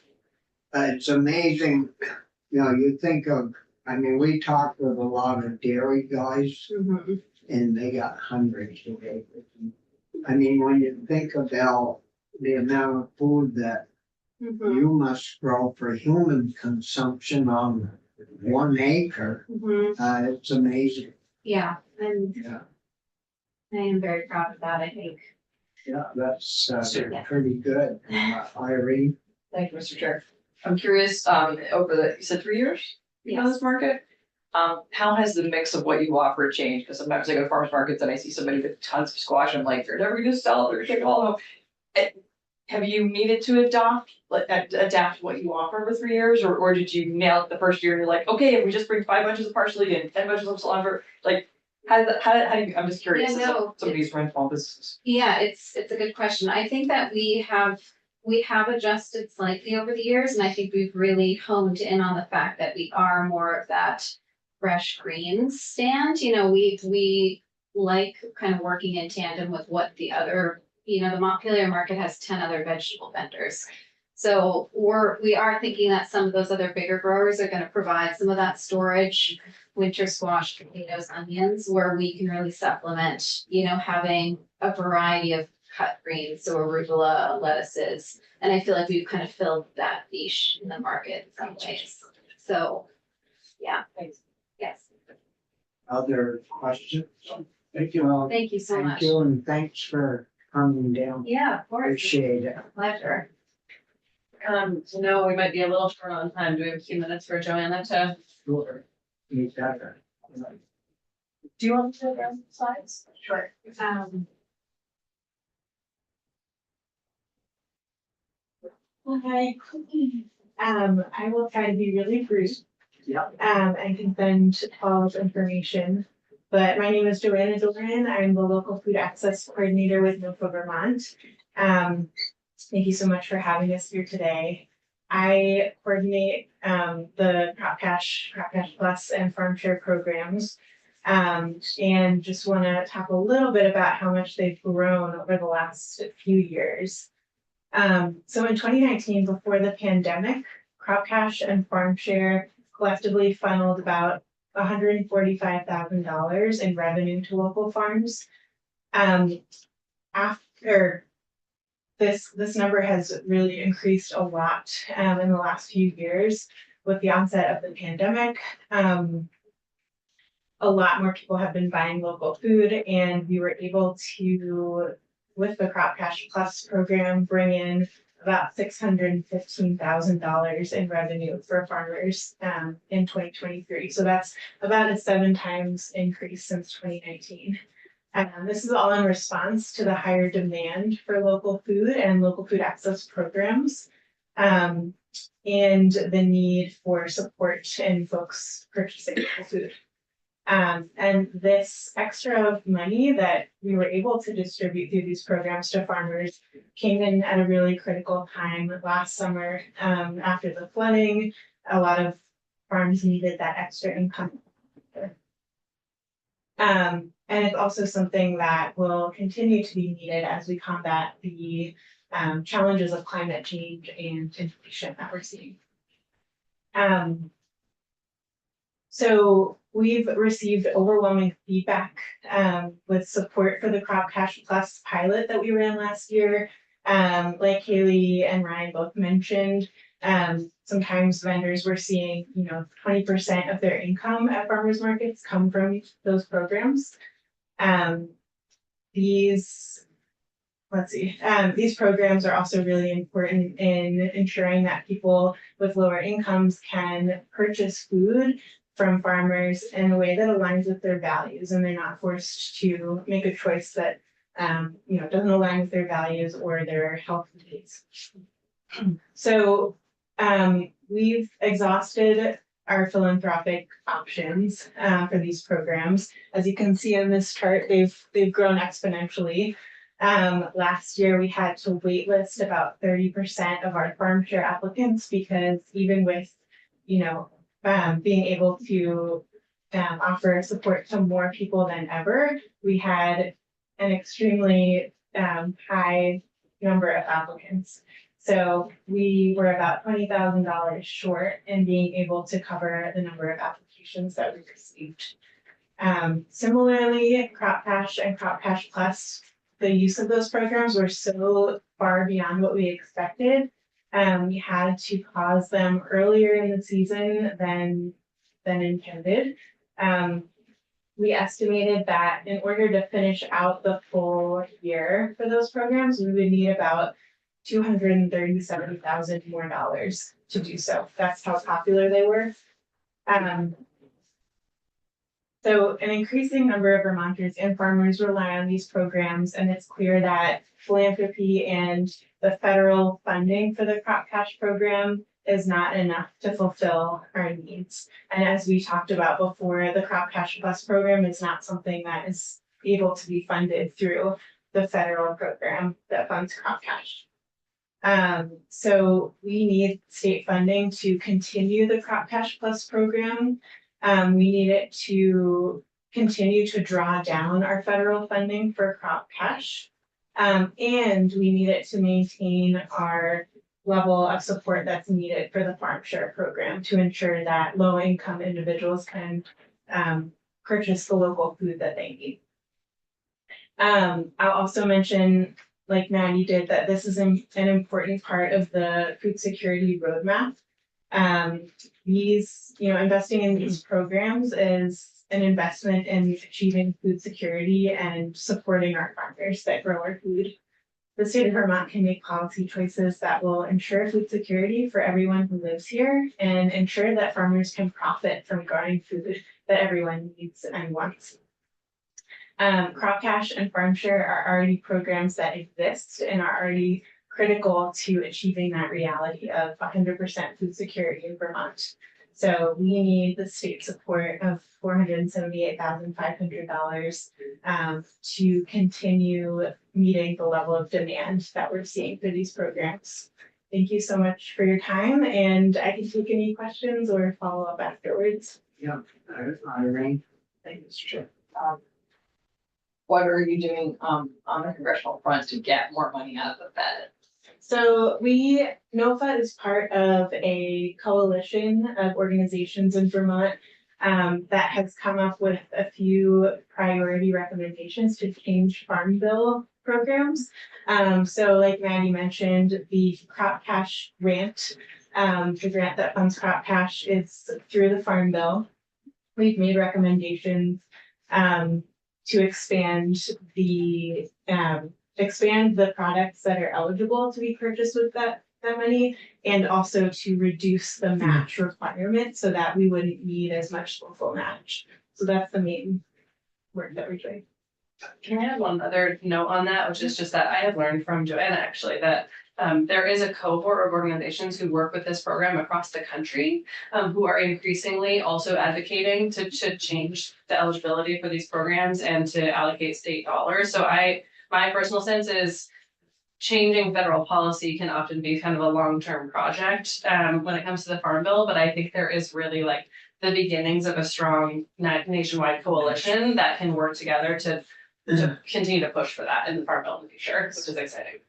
It's amazing, you know, you think of, I mean, we talk with a lot of dairy guys
mhm.
and they got hundreds of acres. I mean, when you think about the amount of food that
Mhm.
you must grow for human consumption on 1 acre,
Mhm.
it's amazing.
Yeah, and
Yeah,
I am very proud of that, I think.
yeah, that's
Yeah.
pretty good. Irene?
Thank you, Mr. Chair. I'm curious, you said 3 years on
Yes.
this market? How has the mix of what you offer changed? Because sometimes I go to farmers markets and I see somebody with tons of squash, I'm like, they're never gonna sell it, they're gonna take it all home. Have you needed to adapt what you offer over 3 years, or did you nail it the first year and you're like, okay, if we just bring 5 bunches of parsley and 10 bunches of cilantro, like, how do you, I'm just curious,
Yeah,
as
no,
some of these run small businesses.
Yeah, it's a good question. I think that we have adjusted slightly over the years, and I think we've really honed in on the fact that we are more of that fresh greens stand. You know, we like kind of working in tandem with what the other, you know, the Montpelier market has 10 other vegetable vendors. So we are thinking that some of those other bigger growers are gonna provide some of that storage, winter squash, potatoes, onions, where we can really supplement, you know, having a variety of cut greens, so arugula, lettuces. And I feel like we've kind of filled that niche in the market in some ways. So, yeah, yes,
Other questions? Thank you.
thank you so
Thank
much.
you, and thanks for coming down.
Yeah, of course,
Appreciate it.
pleasure.
So now we might be a little short on time. Do we have a few minutes for Joanna to?
Sure. You got it.
Do you want to run slides?
Sure. Hi. I will try to be really brief.
Yep.
I can send all of information, but my name is Joanna Doran. I'm the local food access coordinator with NOFA Vermont. Thank you so much for having us here today. I coordinate the Crop Cash Plus and Farm Share programs. And just want to talk a little bit about how much they've grown over the last few years. So in 2019, before the pandemic, Crop Cash and Farm Share collectively funneled about $145,000 in revenue to local farms. After this number has really increased a lot in the last few years with the onset of the pandemic. A lot more people have been buying local food, and we were able to, with the Crop Cash Plus program, bring in about $615,000 in revenue for farmers in 2023. So that's about a 7 times increase since 2019. This is all in response to the higher demand for local food and local food access programs, and the need for support in folks purchasing local food. And this extra money that we were able to distribute through these programs to farmers came in at a really critical time last summer. After the flooding, a lot of farms needed that extra income. And it's also something that will continue to be needed as we combat the challenges of climate change and inflation that we're seeing. So we've received overwhelming feedback with support for the Crop Cash Plus pilot that we ran last year. Like Haley and Ryan both mentioned, sometimes vendors were seeing, 20% of their income at farmers markets come from those programs. These programs are also really important in ensuring that people with lower incomes can purchase food from farmers in a way that aligns with their values, and they're not forced to make a choice that doesn't align with their values or their health needs. So we've exhausted our philanthropic options for these programs. As you can see on this chart, they've grown exponentially. Last year we had to waitlist about 30% of our farm share applicants, because even with being able to offer support to more people than ever, we had an extremely high number of applicants. So we were about $20,000 short in being able to cover the number of applications that we received. Similarly, Crop Cash and Crop Cash Plus, the use of those programs were so far beyond what we expected. We had to pause them earlier in the season than intended. We estimated that in order to finish out the full year for those programs, we would need about $237,000 more dollars to do so. That's how popular they were. So an increasing number of Vermonters and farmers rely on these programs, and it's clear that philanthropy and the federal funding for the Crop Cash program is not enough to fulfill our needs. And as we talked about before, the Crop Cash Plus program is not something that is able to be funded through the federal program that funds Crop Cash. So we need state funding to continue the Crop Cash Plus program. We need it to continue to draw down our federal funding for Crop Cash. And we need it to maintain our level of support that's needed for the Farm Share program to ensure that low-income individuals can purchase the local food that they need. I'll also mention, like Maddie did, that this is an important part of the food security roadmap. Investing in these programs is an investment in achieving food security and supporting our farmers that grow our food. The state of Vermont can make policy choices that will ensure food security for everyone who lives here and ensure that farmers can profit from growing food that everyone needs and wants. Crop Cash and Farm Share are already programs that exist and are already critical to achieving that reality of 100% food security in Vermont. So we need the state support of $478,500 to continue meeting the level of demand that we're seeing for these programs. Thank you so much for your time, and I can take any questions or follow up afterwards.
Yeah, Irene. Thanks, Chip.
What are you doing, on the congressional front to get more money out of the Fed?
So NOFA is part of a coalition of organizations in Vermont that has come up with a few priority recommendations to change Farm Bill programs. So like Maddie mentioned, the Crop Cash grant, the grant that funds Crop Cash is through the Farm Bill. We've made recommendations to expand the products that are eligible to be purchased with that money, and also to reduce the match requirement so that we wouldn't need as much local match. So that's the main work that we're doing.
Can I add one other note on that, which is just that I have learned from Joanna actually that there is a cohort of organizations who work with this program across the country, who are increasingly also advocating to change the eligibility for these programs and to allocate state dollars. So my personal sense is changing federal policy can often be kind of a long-term project when it comes to the Farm Bill, but I think there is really like the beginnings of a strong nationwide coalition that can work together to continue to push for that in the Farm Bill in the future, which is exciting.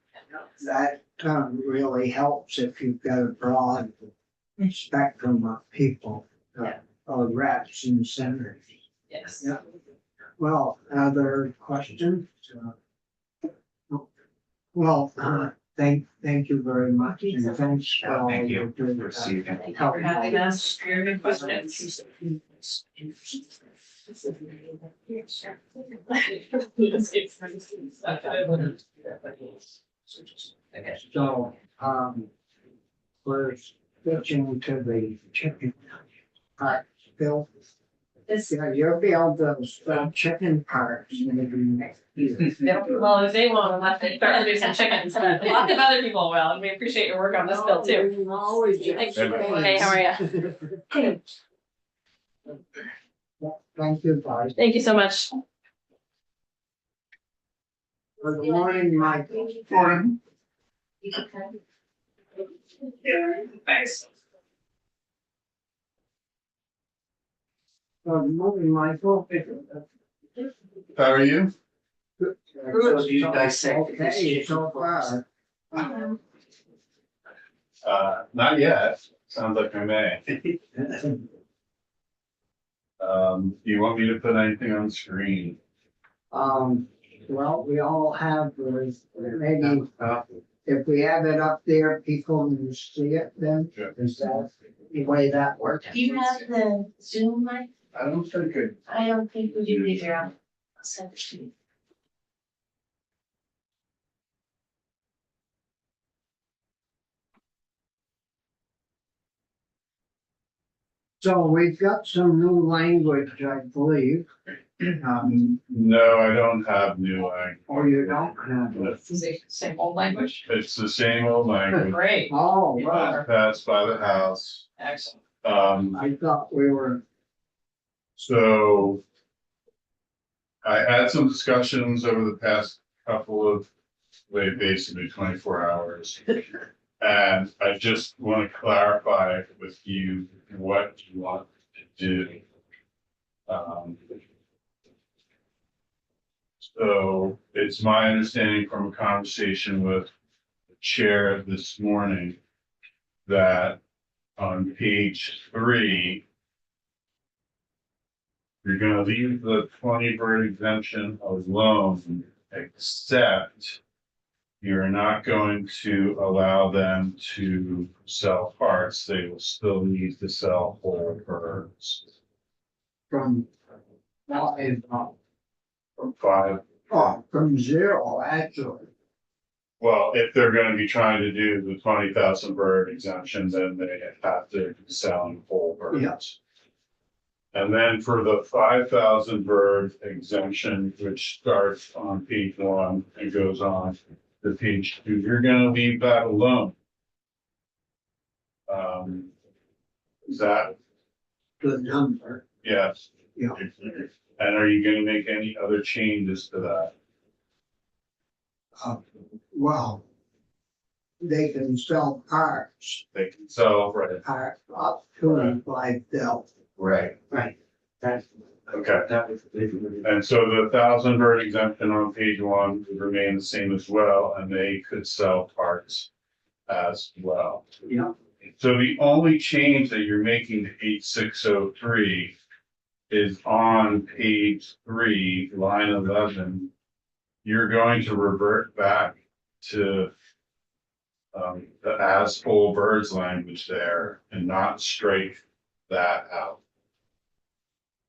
That really helps if you've got a broad spectrum of people, or reps and senators.
Yes.
Yeah. Well, other questions? Well, thank you very much, and thanks for all
Thank you
you're doing.
for receiving.
Thank you for having us, for your good questions.
So, we're switching to the chicken part still. Yeah, you'll be able to spell chicken parts maybe next year.
Well, if they won't, unless they start to do some chickens, but lots of other people will, and we appreciate your work on this bill too.
Always.
Thanks. Hey, how are you?
Thank you, guys.
Thank you so much.
Good morning, Mike.
Morning.
Thanks.
Good morning, Michael.
How are you?
So you dissected this
Okay,
chicken
so
first.
far.
Not yet. Sounds like I may. Do you want me to put anything on screen?
Well, we all have, maybe, if we have it up there, people can see it then.
Sure.
Is that the way that works?
Do you have the Zoom mic?
I don't think
I don't think we do either. I'll send it to you.
So we've got some new language, I believe.
No, I don't have new language.
Or you don't have it.
Same old language?
It's the same old language.
Great,
Oh,
It
right.
was passed by the House.
excellent.
I thought we were,
So I had some discussions over the past couple of, basically 24 hours. And I just want to clarify with you what you want to do. So it's my understanding from a conversation with the chair this morning that on page 3, you're gonna leave the 20 bird exemption alone, except you're not going to allow them to sell parts. They will still need to sell whole birds.
from,
From 5.
from 0, actually.
Well, if they're gonna be trying to do the 20,000 bird exemption, then they have to be selling whole birds.
Yeah.
And then for the 5,000 bird exemption, which starts on page 1 and goes on to page 2, you're gonna leave that alone. Is that
good number.
Yes.
Yeah.
And are you gonna make any other changes to that?
Well, they can sell cars,
They can sell, right,
up to 5,000.
right,
Right, that,
okay.
that was. good.
And so the 1,000 bird exemption on page 1 would remain the same as well, and they could sell parts as well.
Yeah.
So the only change that you're making to 8603 is on page 3, line 11. You're going to revert back to the as full birds language there and not strike that out.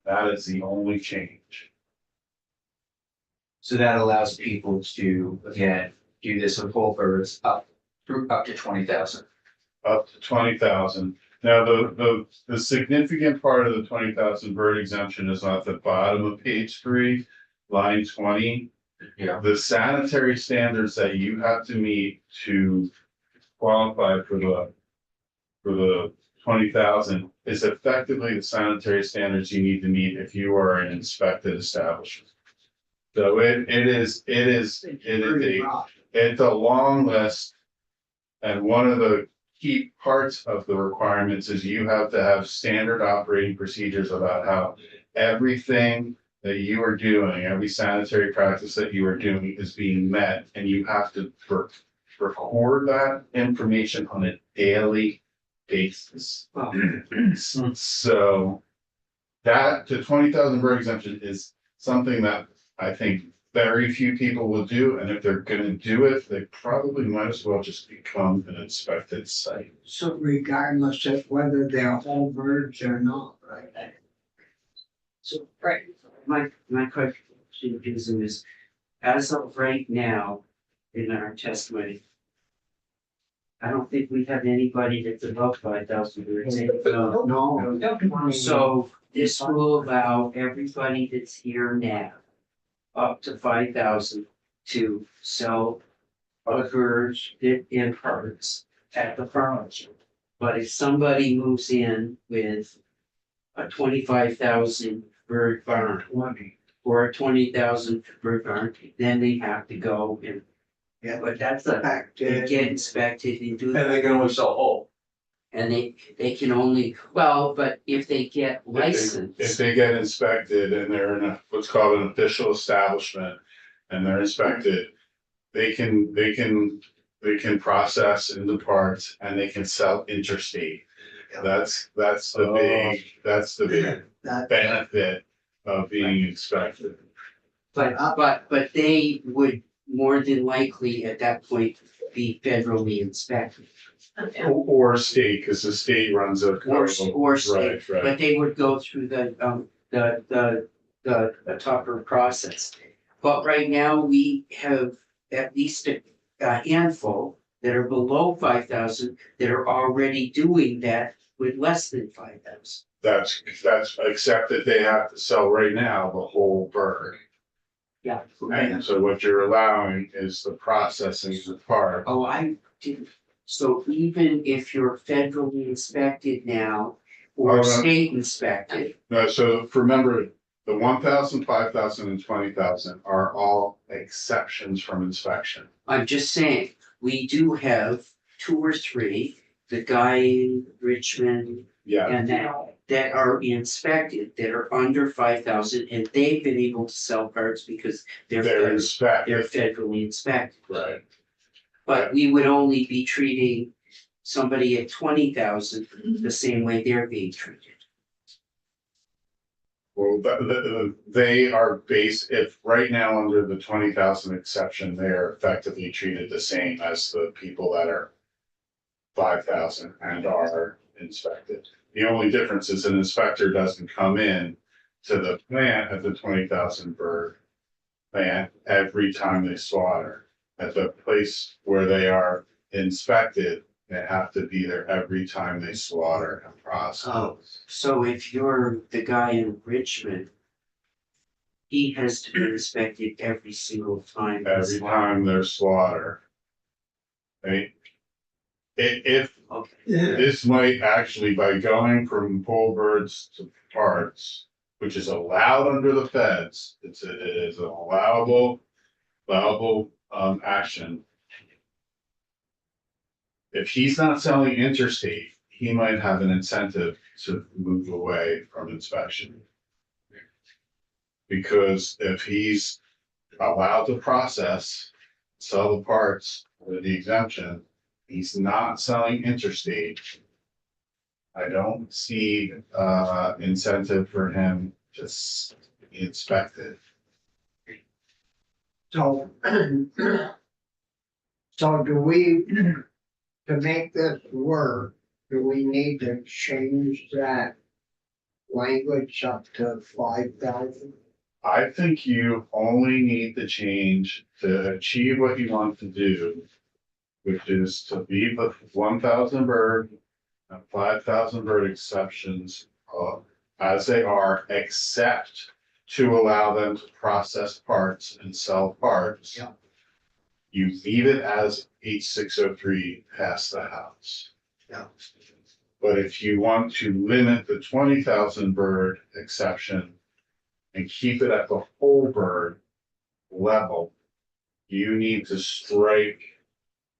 That is the only change.
So that allows people to, again, do this with whole birds up to 20,000.
Up to 20,000. Now, the significant part of the 20,000 bird exemption is at the bottom of page 3, line 20.
Yeah.
The sanitary standards that you have to meet to qualify for the 20,000 is effectively the sanitary standards you need to meet if you are an inspected establishment. So it's a long list. And one of the key parts of the requirements is you have to have standard operating procedures about how everything that you are doing, every sanitary practice that you are doing is being met, and you have to record that information on a daily basis. So that the 20,000 bird exemption is something that I think very few people will do, and if they're gonna do it, they probably might as well just become an inspected site.
So regardless of whether they're whole birds or not, right?
So
Right.
my question is, as of right now, in our testimony, I don't think we have anybody that's above 5,000 birds.
No.
So this will allow everybody that's here now up to 5,000 to sell birds in herds at the farmers. But if somebody moves in with a 25,000 bird barn or a 20,000 bird barn, then they have to go and,
Yeah.
but that's a, they get inspected and do.
And they can only sell whole.
And they can only, well, but if they get
If
licensed,
they get inspected and they're in what's called an official establishment and they're inspected, they can process into parts and they can sell interstate. That's the big
That,
benefit of being inspected.
but they would more than likely at that point be federally inspected.
Or state, because the state runs a.
Or state,
Right.
but they would go through the tougher process. But right now, we have at least a handful that are below 5,000 that are already doing that with less than 5,000.
That's except that they have to sell right now the whole bird.
Yeah.
And so what you're allowing is the processing of the part.
Oh, I didn't, so even if you're federally inspected now
Oh,
or
no.
state inspected,
No, so remember, the 1,000, 5,000, and 20,000 are all exceptions from inspection.
I'm just saying, we do have 2 or 3, the guy in Richmond
Yeah,
and that are inspected, that are under 5,000, and they've been able to sell parts because
they're
they're
inspected,
federally inspected.
right?
But we would only be treating somebody at 20,000 the same way they're being treated.
Well, they are if right now under the 20,000 exception, they are effectively treated the same as the people that are 5,000 and are inspected. The only difference is an inspector doesn't come in to the plant at the 20,000 bird plant every time they slaughter. At the place where they are inspected, they have to be there every time they slaughter and process.
Oh, so if you're the guy in Richmond, he has to be inspected every single time.
Every time there's slaughter. Right? If
Okay.
This might actually, by going from whole birds to parts, which is allowed under the feds, it is an allowable action. If he's not selling interstate, he might have an incentive to move away from inspection. Because if he's allowed to process, sell the parts with the exemption, he's not selling interstate. I don't see incentive for him to be inspected.
So, so do we, to make this work, do we need to change that language up to 5,000?
I think you only need the change to achieve what you want to do, which is to leave the 1,000 bird and 5,000 bird exceptions as they are, except to allow them to process parts and sell parts.
Yeah.
You leave it as H603 past the house.
Yeah.
But if you want to limit the 20,000 bird exception and keep it at the whole bird level, you need to strike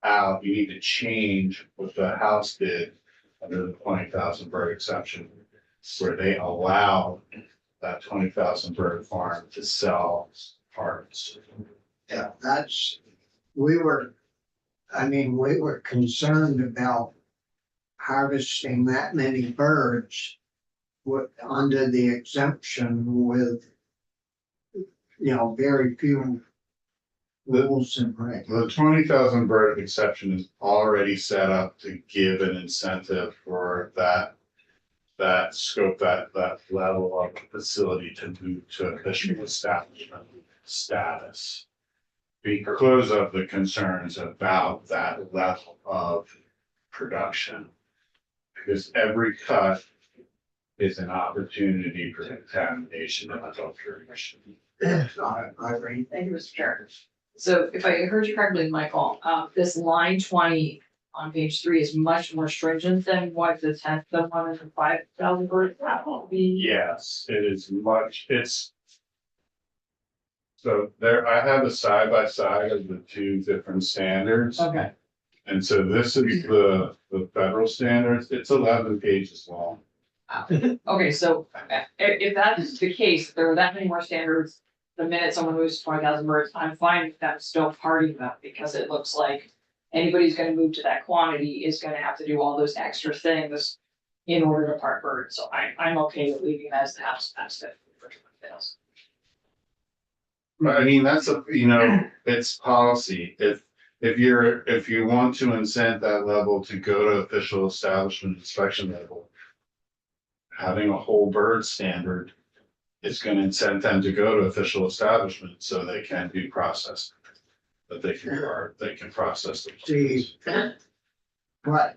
out, you need to change what the House did under the 20,000 bird exception, where they allow that 20,000 bird farm to sell parts.
Yeah, we were concerned about harvesting that many birds under the exemption with, very few rules and regs.
The 20,000 bird exception is already set up to give an incentive for that scope, that level of facility to move to official establishment status. Because of the concerns about that level of production. Because every cut is an opportunity for contamination and adulteration.
I agree.
Thank you, Mr. Chair. So if I heard you correctly, Michael, this line 20 on page 3 is much more stringent than what the 1 in the 5,000 bird. That won't be.
Yes, it is so there, I have a side by side of the two different standards.
Okay.
And so this is the federal standards. It's 11 pages long.
Okay, so if that is the case, if there are that many more standards, the minute someone moves to 20,000 birds, I'm fine with them still parting them, because it looks like anybody who's gonna move to that quantity is gonna have to do all those extra things in order to part birds. So I'm okay with leaving that as the house passed it.
I mean, that's it's policy. If you want to incent that level to go to official establishment inspection level, having a whole bird standard is going to incent them to go to official establishment so they can be processed. That they can process the
See, but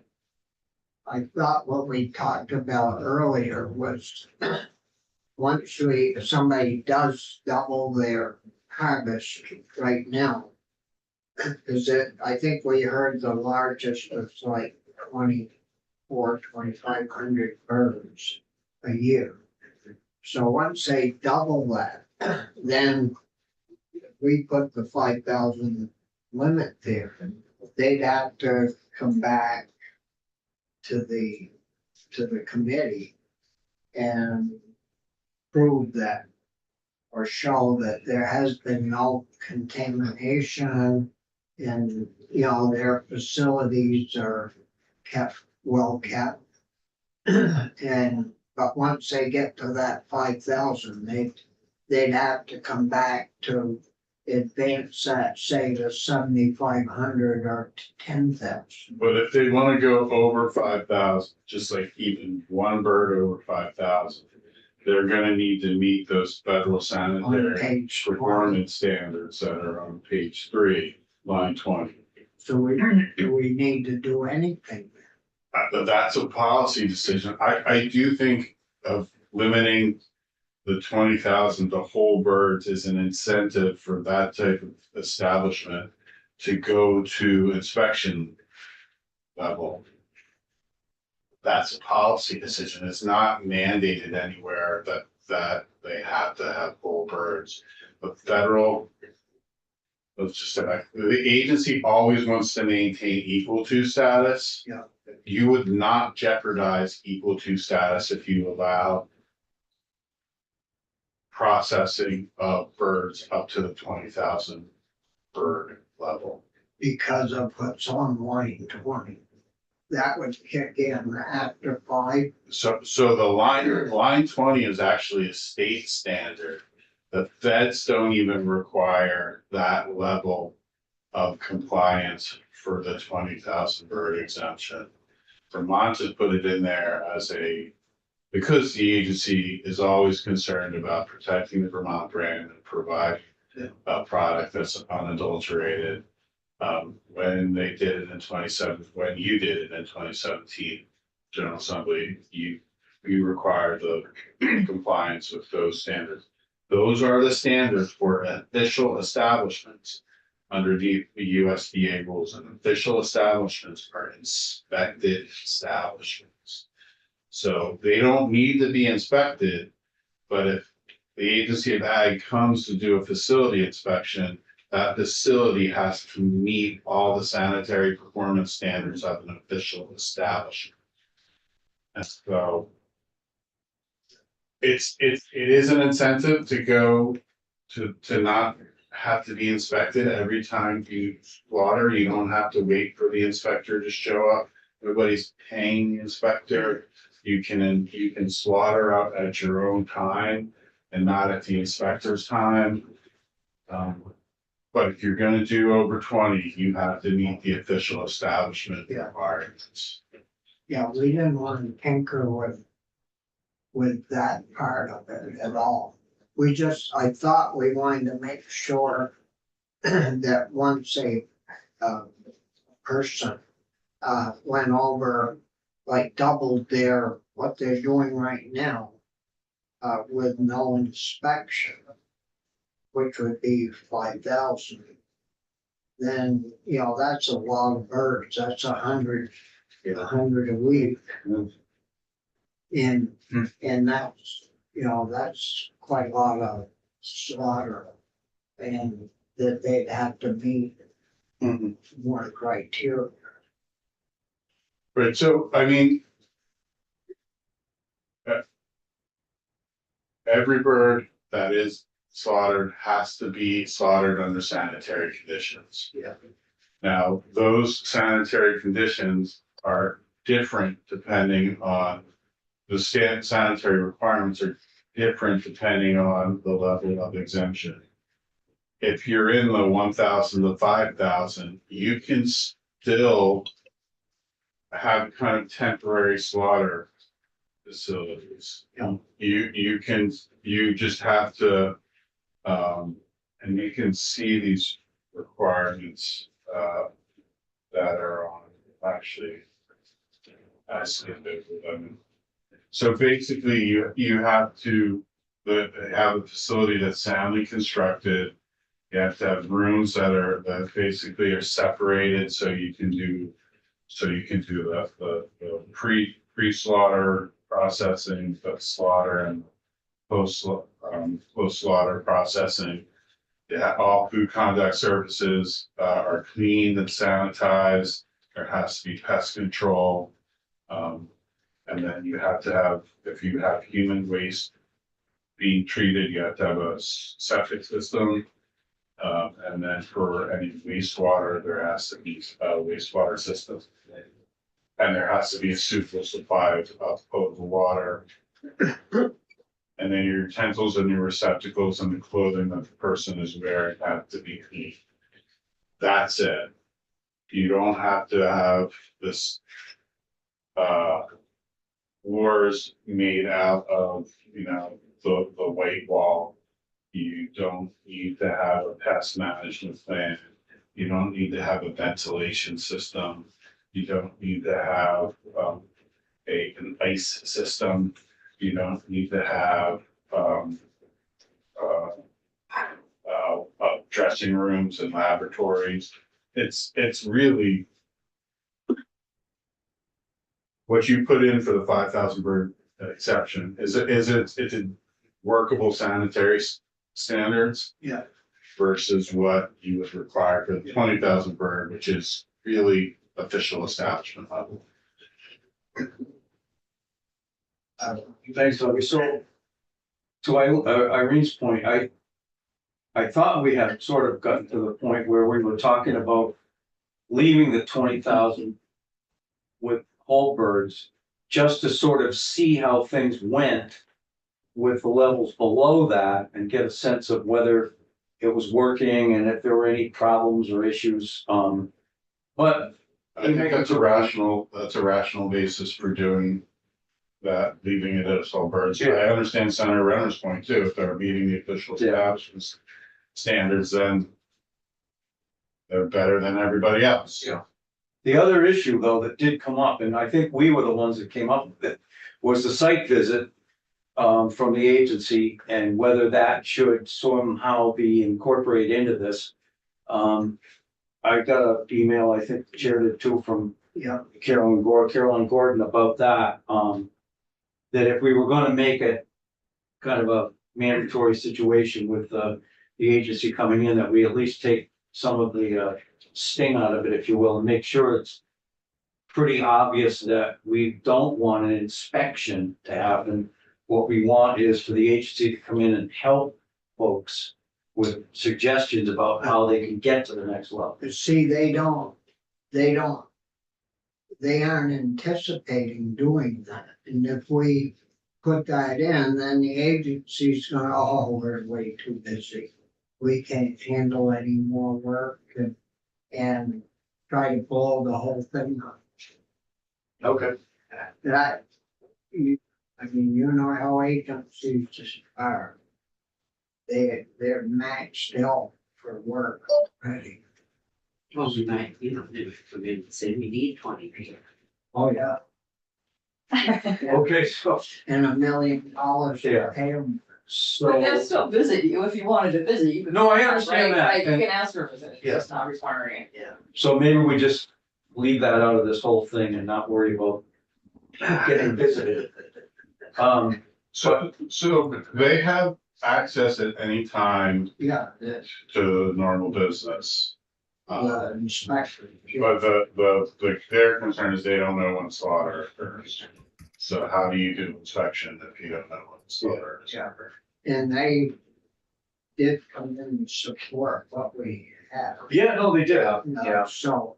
I thought what we talked about earlier was once somebody does double their harvest right now, I think we heard the largest was like 2,500 birds a year. So once they double that, then we put the 5,000 limit there. They'd have to come back to the committee and prove that or show that there has been no contamination and, their facilities are well kept. But once they get to that 5,000, they'd have to come back to advance that, say, to 7,500 or to 10,000.
But if they want to go over 5,000, just like even one bird over 5,000, they're going to need to meet those federal sanitary performance standards that are on page 3, line 20.
So do we need to do anything?
But that's a policy decision. I do think of limiting the 20,000 to whole birds is an incentive for that type of establishment to go to inspection level. that's a policy decision. It's not mandated anywhere that they have to have whole birds. But federal, let's just say, the agency always wants to maintain equal to status.
Yeah.
You would not jeopardize equal to status if you allow processing of birds up to the 20,000 bird level.
Because of what's on line 20. That would kick in after 5.
So the line 20 is actually a state standard. The feds don't even require that level of compliance for the 20,000 bird exemption. Vermont has put it in there because the agency is always concerned about protecting the Vermont brand and providing a product that's unadulterated. When they did it in 27, when you did it in 2017, General Assembly, you required the compliance with those standards. Those are the standards for official establishments under the USDA rules, and official establishments are inspected establishments. So they don't need to be inspected, but if the Agency of Ag comes to do a facility inspection, that facility has to meet all the sanitary performance standards of an official establishment. And so it is an incentive to go to not have to be inspected every time you slaughter. You don't have to wait for the inspector to show up. Everybody's paying the inspector. You can slaughter out at your own time and not at the inspector's time. But if you're gonna do over 20, you have to meet the official establishment requirements.
Yeah, we didn't want to tinker with that part of it at all. I thought we wanted to make sure that once a person went over, like doubled what they're doing right now, with no inspection, which would be 5,000. Then, that's a lot of birds. That's 100 a week. And that's quite a lot of slaughter. And that they'd have to meet more criteria.
Right, so, I mean, every bird that is slaughtered has to be slaughtered under sanitary conditions.
Yeah.
Now, those sanitary conditions are different depending on the sanitary requirements are different depending on the level of exemption. If you're in the 1,000 to 5,000, you can still have kind of temporary slaughter facilities.
Yeah.
You just have to, and you can see these requirements that are on actually. I skimmed over them. So basically, you have to have a facility that's soundly constructed. You have to have rooms that basically are separated, so you can do the pre-slaughter processing, the slaughter and post-slaughter processing. Yeah, all food contact surfaces are cleaned and sanitized. There has to be pest control. And then you have to have, if you have human waste being treated, you have to have a septic system. And then for any wastewater, there has to be a wastewater system. And there has to be a suitable supply of potable water. And then your utensils and your receptacles and the clothing that the person is wearing have to be clean. That's it. You don't have to have this floors made out of, the white wall. You don't need to have a pest management plan. You don't need to have a ventilation system. You don't need to have an ice system. You don't need to have dressing rooms and laboratories. It's really what you put in for the 5,000 bird exception, is it workable sanitary standards?
Yeah.
Versus what you would require for the 20,000 bird, which is really official establishment level.
Thanks, Toby. So to Irene's point, I thought we had sort of gotten to the point where we were talking about leaving the 20,000 with whole birds, just to sort of see how things went with the levels below that and get a sense of whether it was working and if there were any problems or issues. But
I think that's a rational basis for doing that, leaving it as all birds.
Yeah.
I understand Senator Renner's point too, if they're meeting the official establishment standards, then they're better than everybody else.
Yeah. The other issue, though, that did come up, and I think we were the ones that came up with it, was the site visit from the agency and whether that should somehow be incorporated into this. I got an email, I think the chair did too, from Carolyn Gordon about that. That if we were gonna make it kind of a mandatory situation with the agency coming in, that we at least take some of the sting out of it, if you will, and make sure it's pretty obvious that we don't want an inspection to happen. What we want is for the agency to come in and help folks with suggestions about how they can get to the next level.
See, they aren't anticipating doing that. And if we put that in, then the agency's gonna, oh, we're way too busy. We can't handle any more work and try to blow the whole thing up.
Okay.
I mean, you know how agencies just are. They're maxed out for work already.
Well, we might, come in and say we need 20 people.
Oh, yeah.
Okay, so,
And $1 million
Yeah.
to pay them.
But they'll
so,
still visit you if you wanted to visit. You could.
No, I understand that,
Right, you
and-
can ask for a visit,
Yeah.
it's not requiring it.
so maybe we just leave that out of this whole thing and not worry about getting visited.
So they have access at any time
Yeah, that's
to normal business.
the inspection.
But their concern is they don't know when slaughter occurs. So how do you do inspection if you don't know when slaughter is?
Yeah. And they did come in and support what we had.
Yeah, no, they did.
So,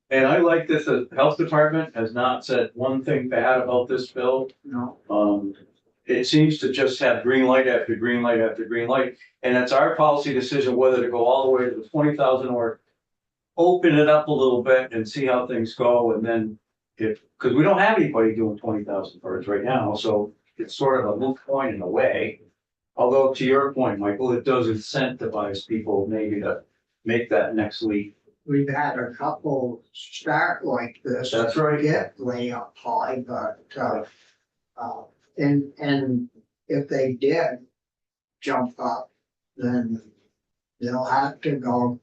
And I like that the health department has not said one thing bad about this bill.
no,
It seems to just have green light after green light after green light. And it's our policy decision whether to go all the way to the 20,000 or open it up a little bit and see how things go. And then because we don't have anybody doing 20,000 birds right now, so it's sort of a moot point in a way. Although to your point, Michael, it does incentivize people maybe to make that next leap.
we've had a couple start like this.
That's right.
Get way up high, but, and if they did jump up, then they'll have to go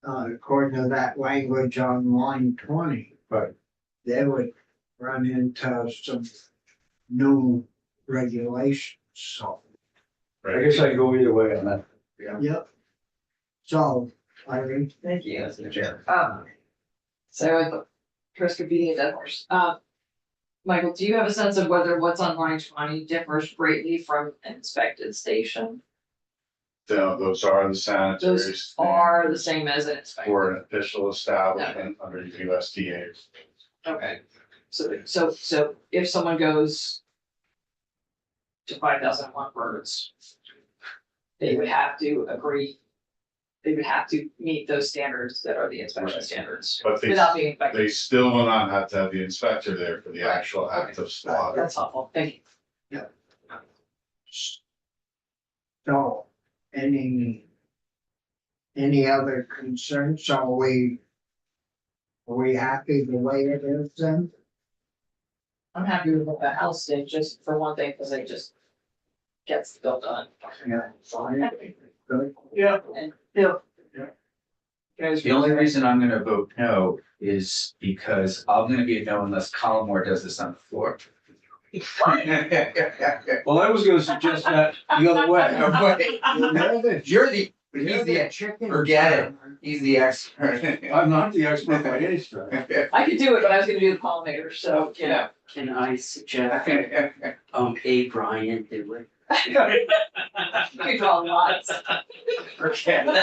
according to that language on line 20.
Right.
They would run into some new regulations, so.
I guess I can go either way on that.
Yep. So, Irene,
Thank you, Mr. Chair. So at the risk of beating a dead horse, Michael, do you have a sense of whether what's on line 20 differs greatly from an inspected station?
Those are the sanitary.
Those are the same as an inspected.
For an official establishment under USDA.
Okay, so if someone goes to 5,001 birds, they would have to agree, they would have to meet those standards that are the inspection standards
But
without being inspected.
they still will not have to have the inspector there for the actual act of slaughter.
That's helpful, thank you.
so, any other concerns? So are we happy the way it is then?
I'm happy with what the house did, just for one thing, because it just gets the bill done.
Yeah, fine, good.
Yeah.
And Bill.
Yeah.
Guys,
The only reason I'm gonna vote no is because I'm gonna be a no unless Colin Moore does this on the floor.
well, I was gonna suggest that the other way.
You're the,
You're
he's
the
the,
chicken.
forget it.
farmer.
he's the expert.
I'm not the expert by any stretch.
I could do it, but I was gonna do the pollinator, so, you know.
Can I suggest, A. Brian do it?
You draw lots.
Forget it.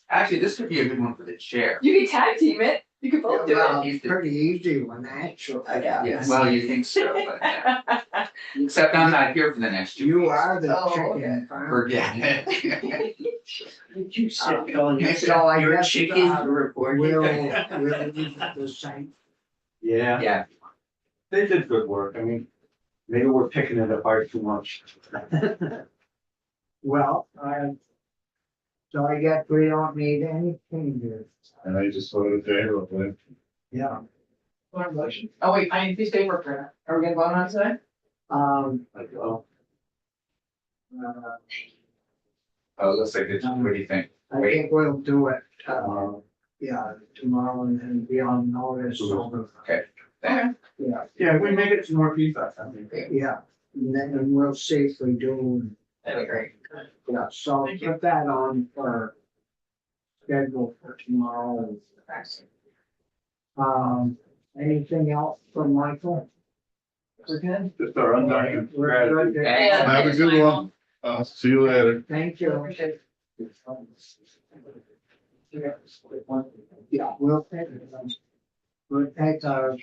Actually, this could be a good one for the chair.
You can tag team it. You can both do
Well,
it.
He's the-
pretty easy one, actually.
Yes.
Well, you think so, but yeah. Except I'm not here for the next 2
You
weeks.
are the
Oh,
chicken farmer.
Forget it.
Did you sit calling
So I
your
guess,
chicken report?
We'll leave it the same.
Yeah,
Yeah,
they did good work. I mean, maybe we're picking it apart too much.
Well, so I guess we don't need any changes.
And I just voted favor, but
Yeah.
Oh, wait, I need piece of paper printer. Are we gonna vote on it today?
Like, oh,
oh, it looks like it's, what do you think?
I think we'll do it, yeah, tomorrow and then be on notice.
Okay.
Yeah,
yeah, we make it some more feedback. I mean.
yeah, and then we'll see if we do.
That'd be great.
Yeah, so put that on for schedule for tomorrow. Anything else from Michael?
We're good.
Just our undying
We're good.
Yeah.
have a good one. I'll see you later.
Thank you.
Appreciate it.
Yeah, we'll take our